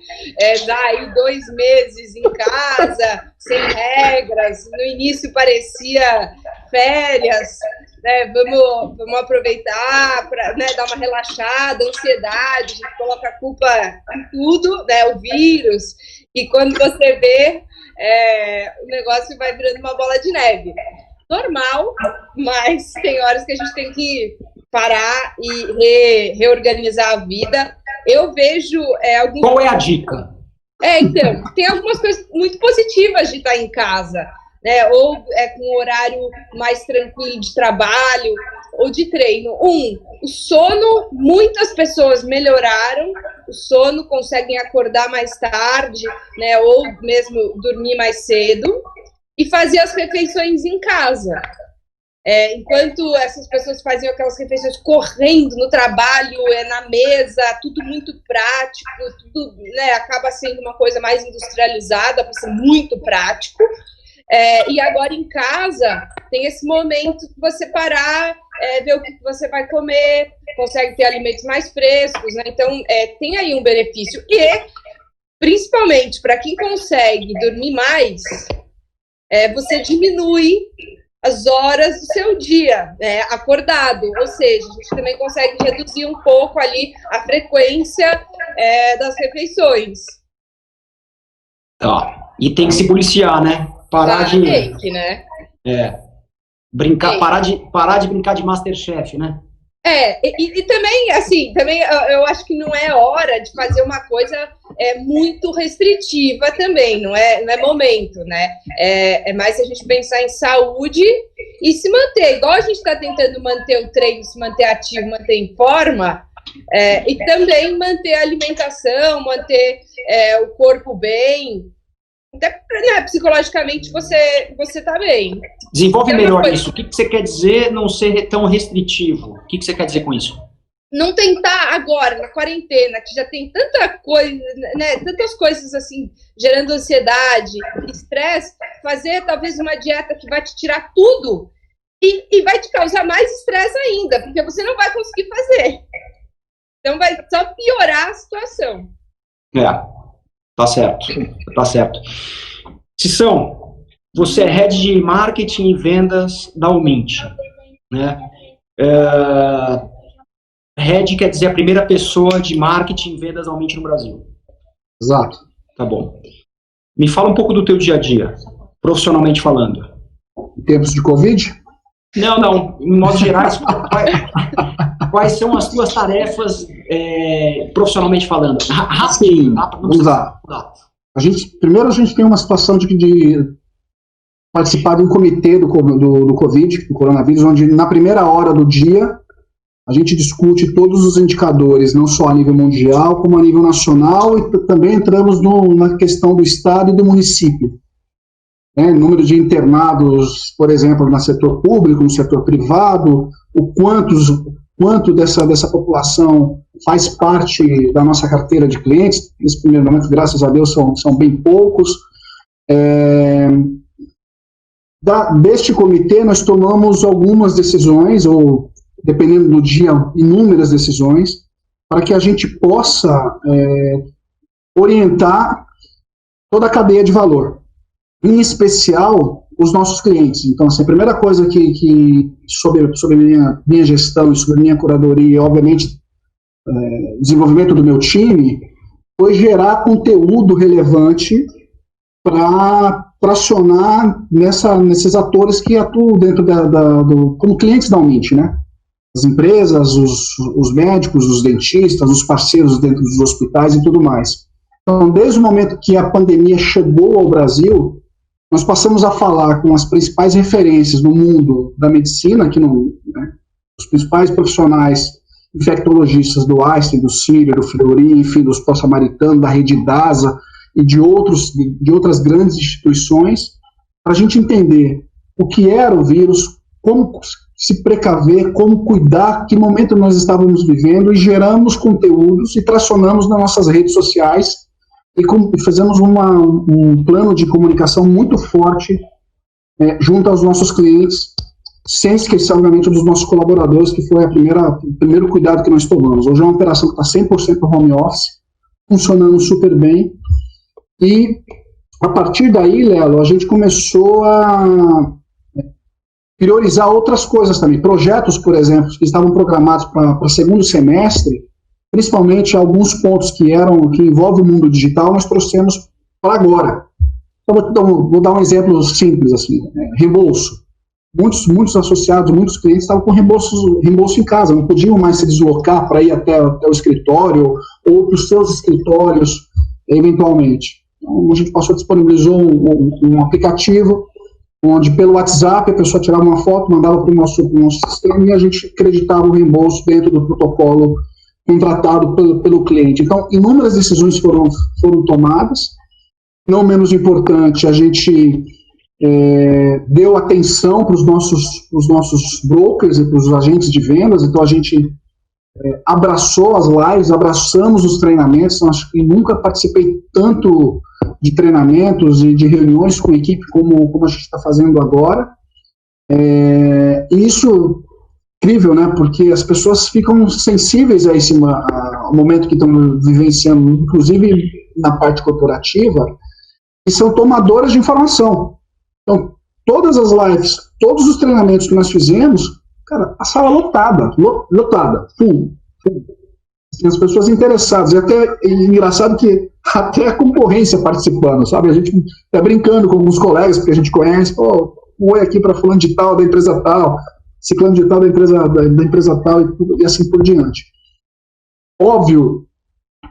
daí 2 meses em casa, sem regras, no início parecia férias, né, vamos aproveitar para, né, dar uma relaxada, ansiedade, a gente coloca a culpa em tudo, né, o vírus, e quando você vê, o negócio vai virando uma bola de neve. Normal, mas tem horas que a gente tem que parar e reorganizar a vida. Eu vejo alguns... Qual é a dica? Então, tem algumas coisas muito positivas de estar em casa, né? Ou com um horário mais tranquilo de trabalho ou de treino. O sono, muitas pessoas melhoraram o sono, conseguem acordar mais tarde, né? Ou mesmo dormir mais cedo. E fazer as refeições em casa. Enquanto essas pessoas faziam aquelas refeições correndo no trabalho, na mesa, tudo muito prático, tudo, né, acaba sendo uma coisa mais industrializada, para ser muito prático. E agora em casa tem esse momento de você parar, ver o que você vai comer, consegue ter alimentos mais frescos, né? Então tem aí um benefício. E, principalmente, para quem consegue dormir mais, você diminui as horas do seu dia, né, acordado, ou seja, a gente também consegue reduzir um pouco ali a frequência das refeições. E tem que se policiar, né? Tem que, né? Brincar, parar de brincar de Masterchef, né? E também, assim, eu acho que não é hora de fazer uma coisa muito restritiva também, não é momento, né? É mais a gente pensar em saúde e se manter, igual a gente está tentando manter o treino, se manter ativo, manter em forma, e também manter a alimentação, manter o corpo bem, até psicologicamente você tá bem. Desenvolve melhor isso. O que você quer dizer não ser tão restritivo? O que você quer dizer com isso? Não tentar agora, na quarentena, que já tem tanta coisa, né, tantas coisas assim, gerando ansiedade, estresse, fazer talvez uma dieta que vai te tirar tudo e vai te causar mais estresse ainda, porque você não vai conseguir fazer. Então vai só piorar a situação. Tá certo. Cissão, você é Head de Marketing e Vendas da Umint, né? Head quer dizer a primeira pessoa de marketing e vendas da Umint no Brasil. Exato. Tá bom. Me fala um pouco do teu dia a dia, profissionalmente falando. Em tempos de Covid? Não. Em modo gerais, quais são as tuas tarefas profissionalmente falando? Rapidinho, vamos lá. Primeiro a gente tem uma situação de participar de um comitê do Covid, do coronavírus, onde na primeira hora do dia a gente discute todos os indicadores, não só a nível mundial, como a nível nacional, e também entramos na questão do estado e do município. Número de internados, por exemplo, no setor público, no setor privado, o quanto dessa população faz parte da nossa carteira de clientes. Nesse primeiro momento, graças a Deus, são bem poucos. Deste comitê, nós tomamos algumas decisões, ou, dependendo do dia, inúmeras decisões, para que a gente possa orientar toda a cadeia de valor, em especial os nossos clientes. Então, assim, a primeira coisa que sobre minha gestão e sobre minha curadoria, e obviamente desenvolvimento do meu time, foi gerar conteúdo relevante para tracionar nesses atores que atuam dentro como clientes da Umint, né? As empresas, os médicos, os dentistas, os parceiros dentro dos hospitais e tudo mais. Então, desde o momento que a pandemia chegou ao Brasil, nós passamos a falar com as principais referências no mundo da medicina, os principais profissionais infectologistas do Einstein, do Sírio, do Fleury, enfim, do Hospital Samaritano, da Rede DASA e de outras grandes instituições, para a gente entender o que era o vírus, como se precaver, como cuidar, que momento nós estávamos vivendo, e geramos conteúdos e tracionamos nas nossas redes sociais e fizemos um plano de comunicação muito forte junto aos nossos clientes, sem esquecer, obviamente, dos nossos colaboradores, que foi o primeiro cuidado que nós tomamos. Hoje é uma operação que está 100% home office, funcionando super bem, e a partir daí, Lelo, a gente começou a priorizar outras coisas também. Projetos, por exemplo, que estavam programados para segundo semestre, principalmente alguns pontos que envolvem o mundo digital, nós trouxemos para agora. Então, vou dar um exemplo simples, assim, reembolso. Muitos associados, muitos clientes estavam com reembolso em casa, não podiam mais se deslocar para ir até o escritório ou para os seus escritórios, eventualmente. Então, a gente disponibilizou um aplicativo onde pelo WhatsApp a pessoa tirava uma foto, mandava para o nosso sistema e a gente acreditava o reembolso dentro do protocolo contratado pelo cliente. Então, inúmeras decisões foram tomadas. Não menos importante, a gente deu atenção para os nossos brokers e para os agentes de vendas. Então, a gente abraçou as lives, abraçamos os treinamentos. Acho que nunca participei tanto de treinamentos e de reuniões com equipe como a gente está fazendo agora. E isso é incrível, né? Porque as pessoas ficam sensíveis ao momento que estão vivenciando, inclusive na parte corporativa, e são tomadoras de informação. Então, todas as lives, todos os treinamentos que nós fizemos, cara, a sala lotada, full. Tem as pessoas interessadas, e até engraçado que até a concorrência participando, sabe? A gente está brincando com alguns colegas, porque a gente conhece, oi aqui para fulano de tal, da empresa tal, ciclano de tal, da empresa tal, e assim por diante. Óbvio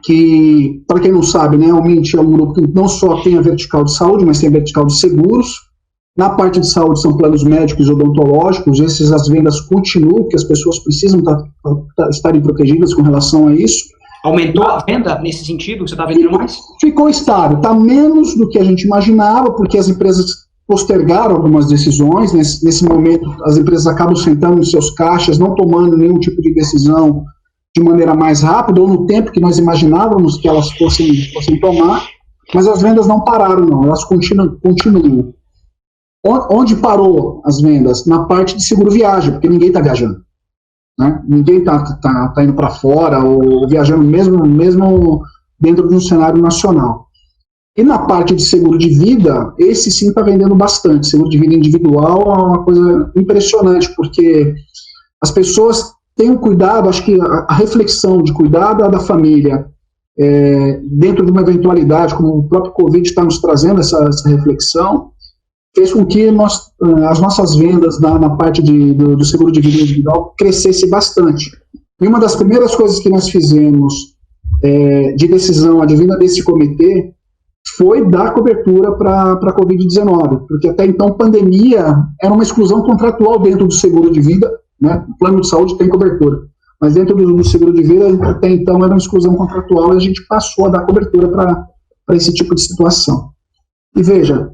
que, para quem não sabe, né, o Mint é um grupo que não só tem a vertical de saúde, mas tem a vertical de seguros. Na parte de saúde são planos médicos e odontológicos, as vendas continuam, que as pessoas precisam estarem protegidas com relação a isso. Aumentou a venda nesse sentido? Você está vendendo mais? Ficou estável, está menos do que a gente imaginava, porque as empresas postergaram algumas decisões. Nesse momento, as empresas acabam sentando nos seus caixas, não tomando nenhum tipo de decisão de maneira mais rápida, ou no tempo que nós imaginávamos que elas fossem tomar, mas as vendas não pararam, não, elas continuam. Onde parou as vendas? Na parte de seguro viagem, porque ninguém está viajando. Né? Ninguém está indo para fora, ou viajando mesmo dentro de um cenário nacional. E na parte de seguro de vida, esse sim está vendendo bastante. Seguro de vida individual é uma coisa impressionante, porque as pessoas têm um cuidado, acho que a reflexão de cuidar da família, dentro de uma eventualidade, como o próprio Covid está nos trazendo essa reflexão, fez com que as nossas vendas na parte do seguro de vida individual crescesse bastante. E uma das primeiras coisas que nós fizemos de decisão advinda desse comitê foi dar cobertura para a Covid-19, porque até então pandemia era uma exclusão contratual dentro do seguro de vida, né? O plano de saúde tem cobertura, mas dentro do seguro de vida até então era uma exclusão contratual e a gente passou a dar cobertura para esse tipo de situação. E veja,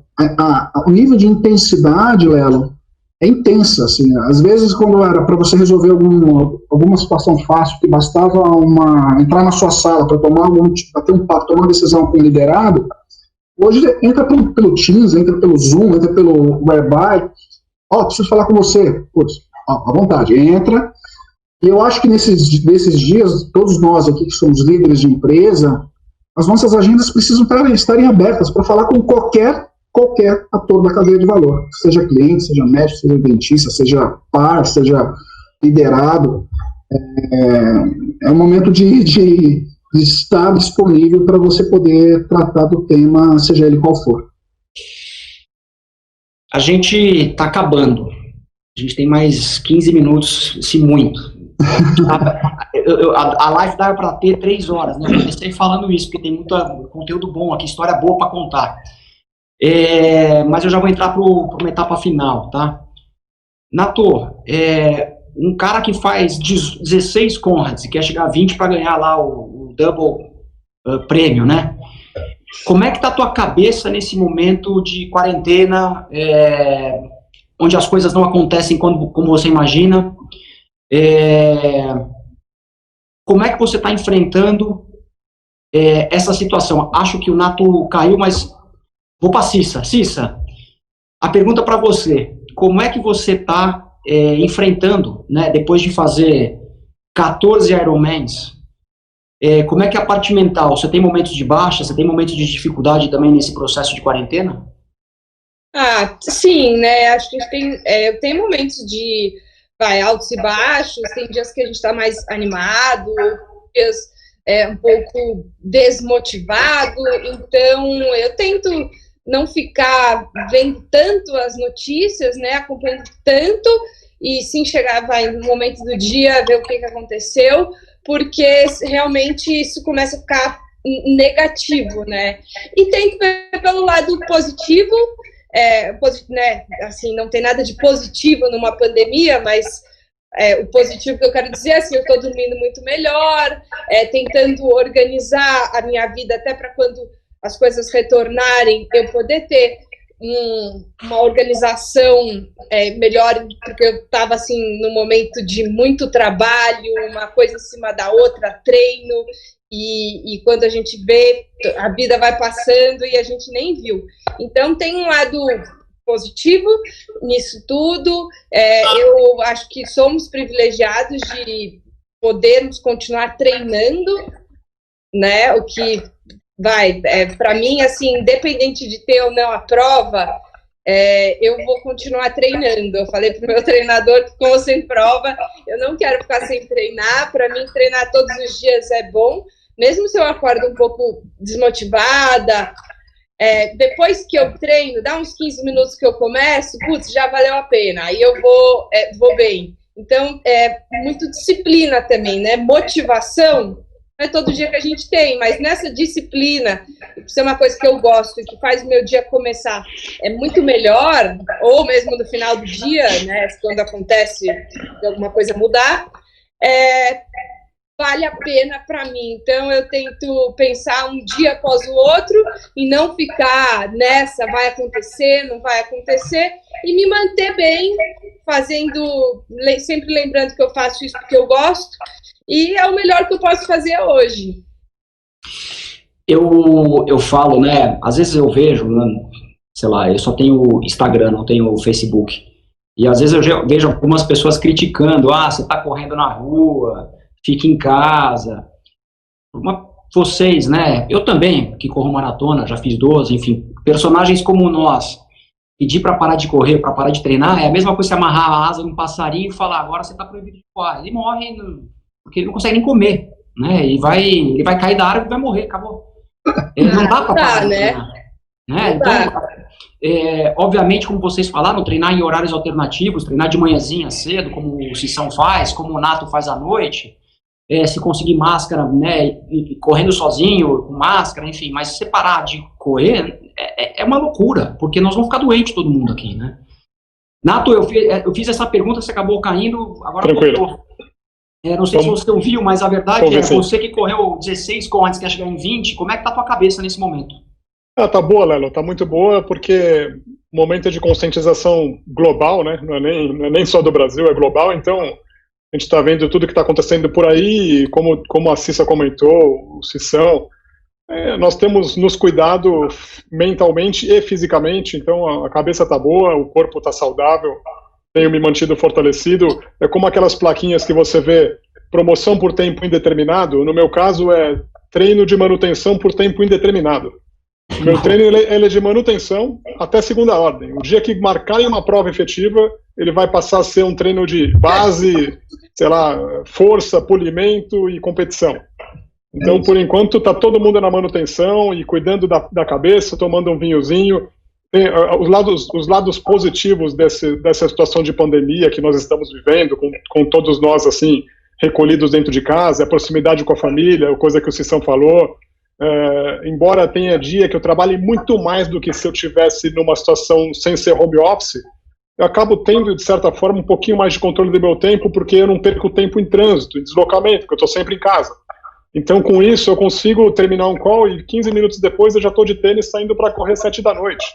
o nível de intensidade, Lelo, é intensa, assim, às vezes quando era para você resolver alguma situação fácil, que bastava entrar na sua sala para bater um papo, tomar uma decisão com o liderado, hoje entra pelo Teams, entra pelo Zoom, entra pelo Whereby, preciso falar com você, à vontade, entra, e eu acho que nesses dias, todos nós aqui que somos líderes de empresa, as nossas agendas precisam estarem abertas para falar com qualquer ator da cadeia de valor, seja cliente, seja médico, seja dentista, seja par, seja liderado. É um momento de estar disponível para você poder tratar do tema, seja ele qual for. A gente está acabando. A gente tem mais 15 minutos, se muito. A live dá para ter 3 horas, né? Eu comecei falando isso, porque tem muito conteúdo bom aqui, história boa para contar. Mas eu já vou entrar para uma etapa final, tá? Nato, um cara que faz 16 Conrads e quer chegar a 20 para ganhar lá o double prêmio, né? Como é que tá a tua cabeça nesse momento de quarentena, onde as coisas não acontecem como você imagina? Como é que você está enfrentando essa situação? Acho que o Nato caiu, mas vou para Cissa. Cissa, a pergunta para você: como é que você está enfrentando, né, depois de fazer 14 Ironmans, como é que é a parte mental? Você tem momentos de baixa, você tem momentos de dificuldade também nesse processo de quarentena? Sim, né, acho que eu tenho momentos de altos e baixos, tem dias que a gente está mais animado, dias um pouco desmotivado, então eu tento não ficar vendo tanto as notícias, né, acompanhando tanto, e sim chegar no momento do dia, ver o que aconteceu, porque realmente isso começa a ficar negativo, né, e tento ver pelo lado positivo, né, assim, não tem nada de positivo numa pandemia, mas o positivo que eu quero dizer é assim, eu estou dormindo muito melhor, tentando organizar a minha vida até para quando as coisas retornarem, eu poder ter uma organização melhor, porque eu estava assim, num momento de muito trabalho, uma coisa em cima da outra, treino, e quando a gente vê, a vida vai passando e a gente nem viu. Então tem um lado positivo nisso tudo, eu acho que somos privilegiados de podermos continuar treinando, né, o que para mim, assim, independente de ter ou não a prova, eu vou continuar treinando. Eu falei para o meu treinador que, como sem prova, eu não quero ficar sem treinar. Para mim, treinar todos os dias é bom, mesmo se eu acordo um pouco desmotivada. Depois que eu treino, dá uns 15 minutos que eu começo, já valeu a pena, aí eu vou bem. Então, muito disciplina também, né? Motivação, não é todo dia que a gente tem, mas nessa disciplina, isso é uma coisa que eu gosto, que faz o meu dia começar muito melhor, ou mesmo no final do dia, né, quando acontece alguma coisa mudar, vale a pena para mim. Então, eu tento pensar um dia após o outro e não ficar nessa, vai acontecer, não vai acontecer, e me manter bem, fazendo, sempre lembrando que eu faço isso porque eu gosto, e é o melhor que eu posso fazer hoje. Eu falo, né, às vezes eu vejo, né, sei lá, eu só tenho Instagram, não tenho Facebook, e às vezes eu vejo algumas pessoas criticando, você tá correndo na rua, fica em casa. Vocês, né, eu também, que corro maratona, já fiz 12, enfim, personagens como nós, pedir para parar de correr, para parar de treinar, é a mesma coisa que amarrar a asa de um passarinho e falar, agora você tá proibido de voar. Ele morre porque ele não consegue nem comer, né, ele vai cair da árvore e vai morrer, acabou. Ele não dá para parar de treinar. Né? Então, obviamente, como vocês falaram, treinar em horários alternativos, treinar de manhãzinha cedo, como o Cissão faz, como o Nato faz à noite, se conseguir máscara, né, e correndo sozinho, com máscara, enfim, mas se parar de correr, é uma loucura, porque nós vamos ficar doentes todo mundo aqui, né? Nato, eu fiz essa pergunta, você acabou caindo, agora voltou. Não sei se você ouviu, mas a verdade é você que correu 16 com antes que ia chegar em 20, como é que tá a tua cabeça nesse momento? Tá boa, Lelo, tá muito boa, porque o momento de conscientização global, né, não é nem só do Brasil, é global, então a gente está vendo tudo que está acontecendo por aí, como a Cissa comentou, o Cissão, nós temos nos cuidado mentalmente e fisicamente, então a cabeça tá boa, o corpo tá saudável, tenho me mantido fortalecido, é como aquelas plaquinhas que você vê, promoção por tempo indeterminado, no meu caso é treino de manutenção por tempo indeterminado. O meu treino ele é de manutenção até segunda ordem. O dia que marcarem uma prova efetiva, ele vai passar a ser um treino de base, sei lá, força, polimento e competição. Então, por enquanto, tá todo mundo na manutenção e cuidando da cabeça, tomando um vinhozinho. Tem, os lados positivos dessa situação de pandemia que nós estamos vivendo, com todos nós assim recolhidos dentro de casa, a proximidade com a família, coisa que o Cissão falou. Embora tenha dia que eu trabalhe muito mais do que se eu tivesse numa situação sem ser home office, eu acabo tendo, de certa forma, um pouquinho mais de controle do meu tempo, porque eu não perco tempo em trânsito, em deslocamento, porque eu estou sempre em casa. Então, com isso, eu consigo terminar um call e 15 minutos depois eu já estou de tênis saindo para correr 7 da noite.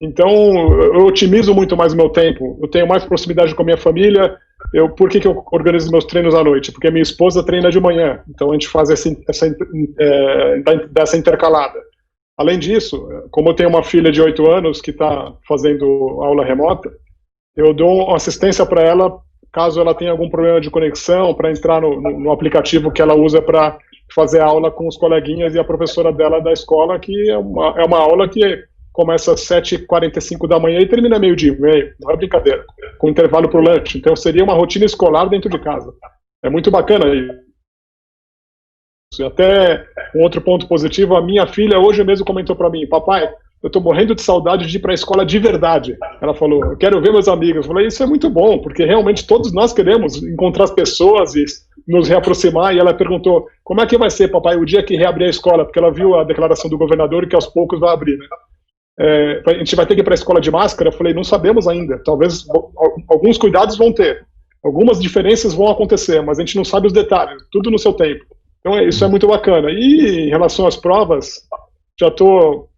Então, eu otimizo muito mais o meu tempo, eu tenho mais proximidade com a minha família. Por que eu organizo meus treinos à noite? Porque a minha esposa treina de manhã, então a gente faz dessa intercalada. Além disso, como eu tenho uma filha de 8 anos que está fazendo aula remota, eu dou assistência para ela, caso ela tenha algum problema de conexão, para entrar no aplicativo que ela usa para fazer aula com os coleguinhas e a professora dela da escola, que é uma aula que começa às 7h45 da manhã e termina meio-dia, não é brincadeira, com intervalo para o lanche. Então seria uma rotina escolar dentro de casa. É muito bacana isso. Até um outro ponto positivo, a minha filha hoje mesmo comentou para mim, papai, eu estou morrendo de saudade de ir para a escola de verdade. Ela falou, eu quero ver meus amigos. Eu falei, isso é muito bom, porque realmente todos nós queremos encontrar as pessoas e nos reaproximar. E ela perguntou, como é que vai ser, papai, o dia que reabrir a escola? Porque ela viu a declaração do governador que aos poucos vai abrir, né? A gente vai ter que ir para a escola de máscara? Eu falei, não sabemos ainda, talvez alguns cuidados vão ter, algumas diferenças vão acontecer, mas a gente não sabe os detalhes, tudo no seu tempo. Então isso é muito bacana. E em relação às provas, já estou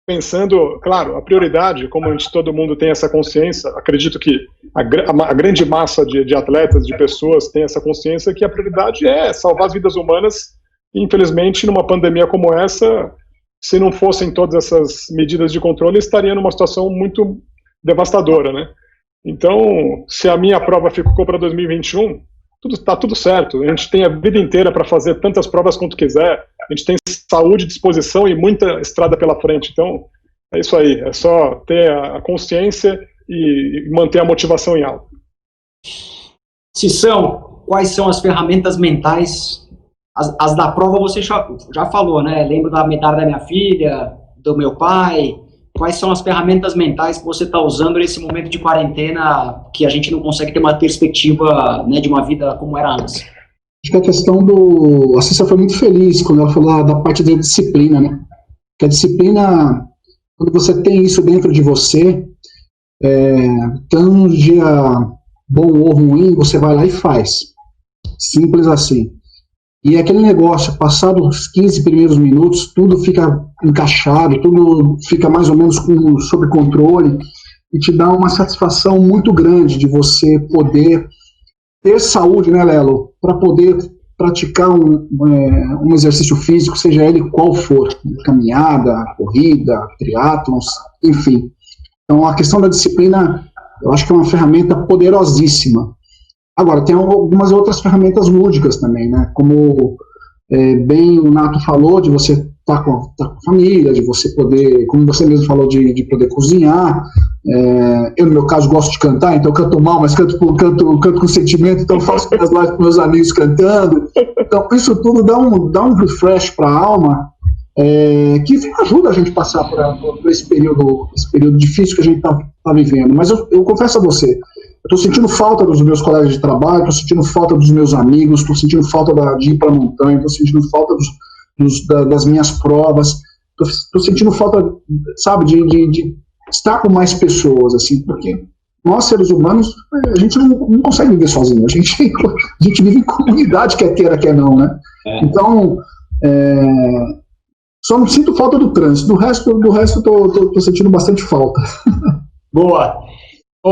pensando, claro, a prioridade, como todo mundo tem essa consciência, acredito que a grande massa de atletas, de pessoas tem essa consciência que a prioridade é salvar as vidas humanas. E, infelizmente, numa pandemia como essa, se não fossem todas essas medidas de controle, estaria numa situação muito devastadora, né? Então, se a minha prova ficou para 2021, está tudo certo. A gente tem a vida inteira para fazer tantas provas quanto quiser. A gente tem saúde, disposição e muita estrada pela frente. Então, é isso aí. É só ter a consciência e manter a motivação em alta. Cissão, quais são as ferramentas mentais? As da prova você já falou, né? Lembro da medalha da minha filha, do meu pai. Quais são as ferramentas mentais que você está usando nesse momento de quarentena que a gente não consegue ter uma perspectiva, né, de uma vida como era antes? Acho que a questão a Cissa foi muito feliz quando ela falou da parte da disciplina, né? Que a disciplina, quando você tem isso dentro de você, tanto um dia bom ou ruim, você vai lá e faz. Simples assim. E aquele negócio, passado os 15 primeiros minutos, tudo fica encaixado, tudo fica mais ou menos sob controle, e te dá uma satisfação muito grande de você poder ter saúde, né, Lelo? Para poder praticar um exercício físico, seja ele qual for, caminhada, corrida, triatlons, enfim. Então, a questão da disciplina, eu acho que é uma ferramenta poderosíssima. Agora, tem algumas outras ferramentas lúdicas também, né? Como bem o Nato falou, de você estar com a família, de você poder, como você mesmo falou, de poder cozinhar. Eu, no meu caso, gosto de cantar, então eu canto mal, mas canto com sentimento, então eu faço minhas lives com meus amigos cantando. Então, isso tudo dá um refresh para a alma, que ajuda a gente a passar por esse período difícil que a gente está vivendo. Mas eu confesso a você, estou sentindo falta dos meus colegas de trabalho, estou sentindo falta dos meus amigos, estou sentindo falta de ir para a montanha, estou sentindo falta das minhas provas, estou sentindo falta, sabe, de estar com mais pessoas, assim, porque nós, seres humanos, a gente não consegue viver sozinho, a gente vive em comunidade, quer queira, quer não, né? Então, só não sinto falta do trânsito, do resto estou sentindo bastante falta. Boa.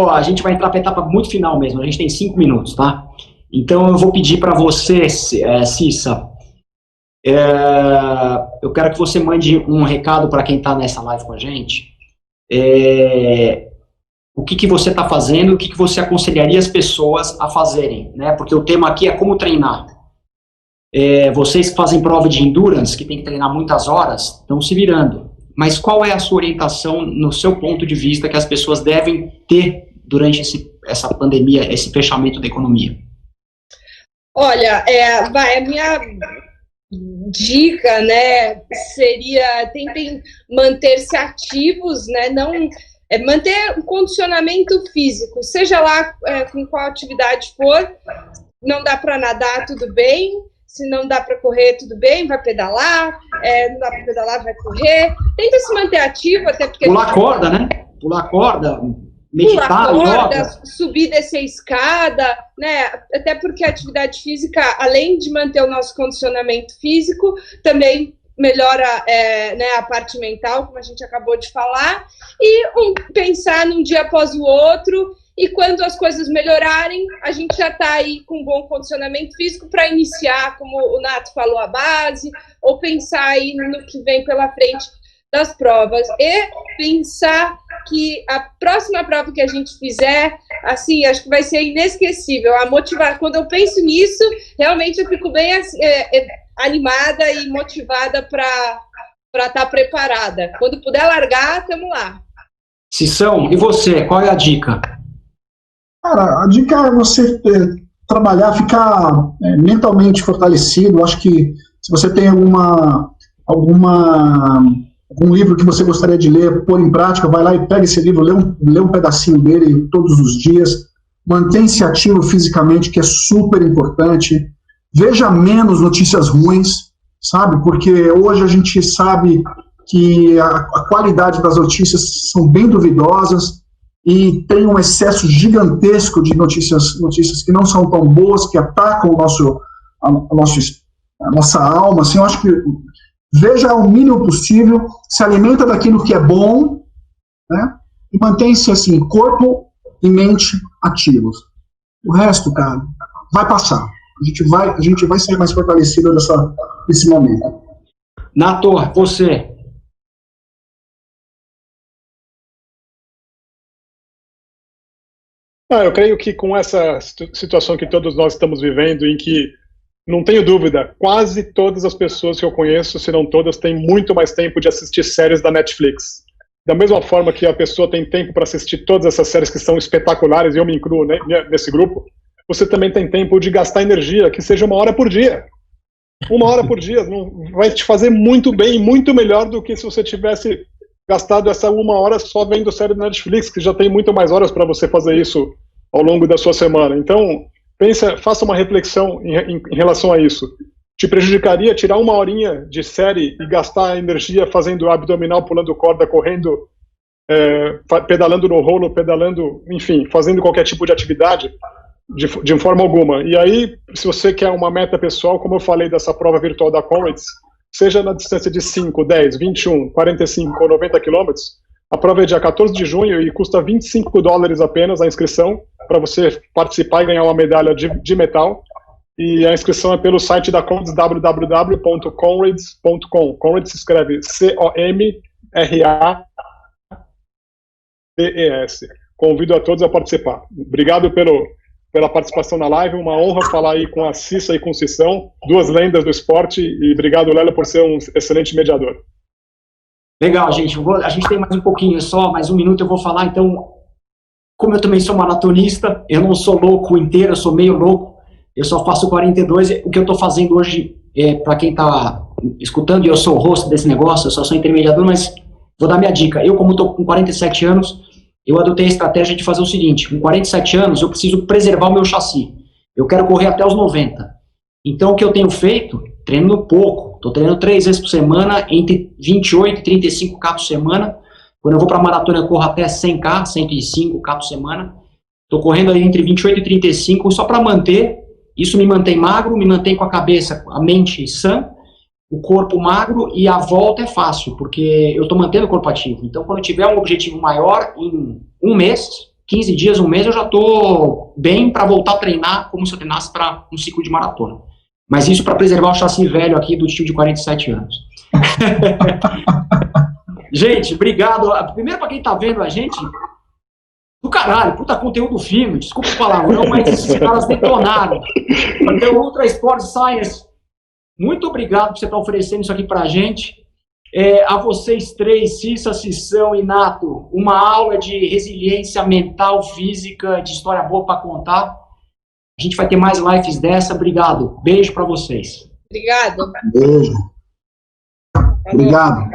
A gente vai entrar para a etapa muito final mesmo, a gente tem 5 minutos, tá? Então eu vou pedir para você, Cissa, eu quero que você mande um recado para quem está nessa live com a gente, o que você está fazendo, o que você aconselharia as pessoas a fazerem, né? Porque o tema aqui é como treinar. Vocês que fazem prova de endurance, que tem que treinar muitas horas, estão se virando. Mas qual é a sua orientação, no seu ponto de vista, que as pessoas devem ter durante essa pandemia, esse fechamento da economia? Olha, a minha dica, né, seria tentem manter-se ativos, né, não manter um condicionamento físico, seja lá com qual atividade for. Não dá para nadar, tudo bem. Se não dá para correr, tudo bem, vai pedalar. Não dá para pedalar, vai correr. Tenta se manter ativo, até porque... Pular corda, né? Pular corda, meditar, pular corda, subir, descer a escada, né? Até porque a atividade física, além de manter o nosso condicionamento físico, também melhora a parte mental, como a gente acabou de falar, e pensar num dia após o outro. E quando as coisas melhorarem, a gente já está aí com um bom condicionamento físico para iniciar, como o Nato falou, a base, ou pensar aí no que vem pela frente das provas. E pensar que a próxima prova que a gente fizer, assim, acho que vai ser inesquecível. Quando eu penso nisso, realmente eu fico bem animada e motivada para estar preparada. Quando puder largar, estamos lá. Cissão, e você, qual é a dica? Cara, a dica é você trabalhar, ficar mentalmente fortalecido. Acho que se você tem algum livro que você gostaria de ler, pôr em prática, vai lá e pega esse livro, lê um pedacinho dele todos os dias, mantém-se ativo fisicamente, que é super importante. Veja menos notícias ruins, sabe? Porque hoje a gente sabe que a qualidade das notícias são bem duvidosas, e tem um excesso gigantesco de notícias que não são tão boas, que atacam a nossa alma. Assim, eu acho que veja o mínimo possível, se alimenta daquilo que é bom, né, e mantém-se assim, corpo e mente ativos. O resto, cara, vai passar. A gente vai ser mais fortalecido nesse momento. Nato, você... Eu creio que com essa situação que todos nós estamos vivendo, em que, não tenho dúvida, quase todas as pessoas que eu conheço, se não todas, têm muito mais tempo de assistir séries da Netflix. Da mesma forma que a pessoa tem tempo para assistir todas essas séries que são espetaculares, e eu me incluo nesse grupo, você também tem tempo de gastar energia, que seja 1 hora por dia. 1 hora por dia vai te fazer muito bem, muito melhor do que se você tivesse gastado essa 1 hora só vendo série da Netflix, que já tem muito mais horas para você fazer isso ao longo da sua semana. Então, faça uma reflexão em relação a isso. Te prejudicaria tirar 1 horinha de série e gastar energia fazendo abdominal, pulando corda, correndo, pedalando no rolo, pedalando, enfim, fazendo qualquer tipo de atividade? De forma alguma. E aí, se você quer uma meta pessoal, como eu falei dessa prova virtual da Comrades, seja na distância de 5, 10, 21, 45 ou 90 quilômetros, a prova é dia 14 de junho e custa $25 apenas a inscrição para você participar e ganhar uma medalha de metal. E a inscrição é pelo site da Comrades, www.comrades.com. Comrades se escreve C-O-M-R-A-D-E-S. Convido a todos a participar. Obrigado pela participação na live, uma honra falar aí com a Cissa e com o Cissão, 2 lendas do esporte, e obrigado, Lelo, por ser um excelente mediador. Legal, gente, a gente tem mais um pouquinho só, mais 1 minuto eu vou falar, então, como eu também sou maratonista, eu não sou louco inteiro, eu sou meio louco, eu só faço 42, o que eu estou fazendo hoje, para quem está escutando, e eu sou o host desse negócio, eu só sou intermediador, mas vou dar minha dica, eu como estou com 47 anos, eu adotei a estratégia de fazer o seguinte, com 47 anos eu preciso preservar o meu chassi, eu quero correr até os 90, então o que eu tenho feito, treinando pouco, estou treinando 3 vezes por semana, entre 28 e 35K por semana, quando eu vou para a maratona eu corro até 100K, 105K por semana, estou correndo aí entre 28 e 35, só para manter, isso me mantém magro, me mantém com a cabeça, a mente sã, o corpo magro, e a volta é fácil, porque eu estou mantendo o corpo ativo. Então, quando eu tiver um objetivo maior, em 1 mês, 15 dias, 1 mês, eu já estou bem para voltar a treinar como se eu treinasse para um ciclo de maratona. Mas isso para preservar o chassi velho aqui do tio de 47 anos. Gente, obrigado. Primeiro, para quem está vendo a gente, do caralho, puta conteúdo firme, desculpa o palavrão, mas esses caras detonaram. Então, Ultra Sport Science, muito obrigado por você estar oferecendo isso aqui para a gente. A vocês 3, Cissa, Cissão e Nato, uma aula de resiliência mental, física, de história boa para contar. A gente vai ter mais lives dessa. Obrigado. Beijo para vocês. Obrigado. Beijo. Obrigado.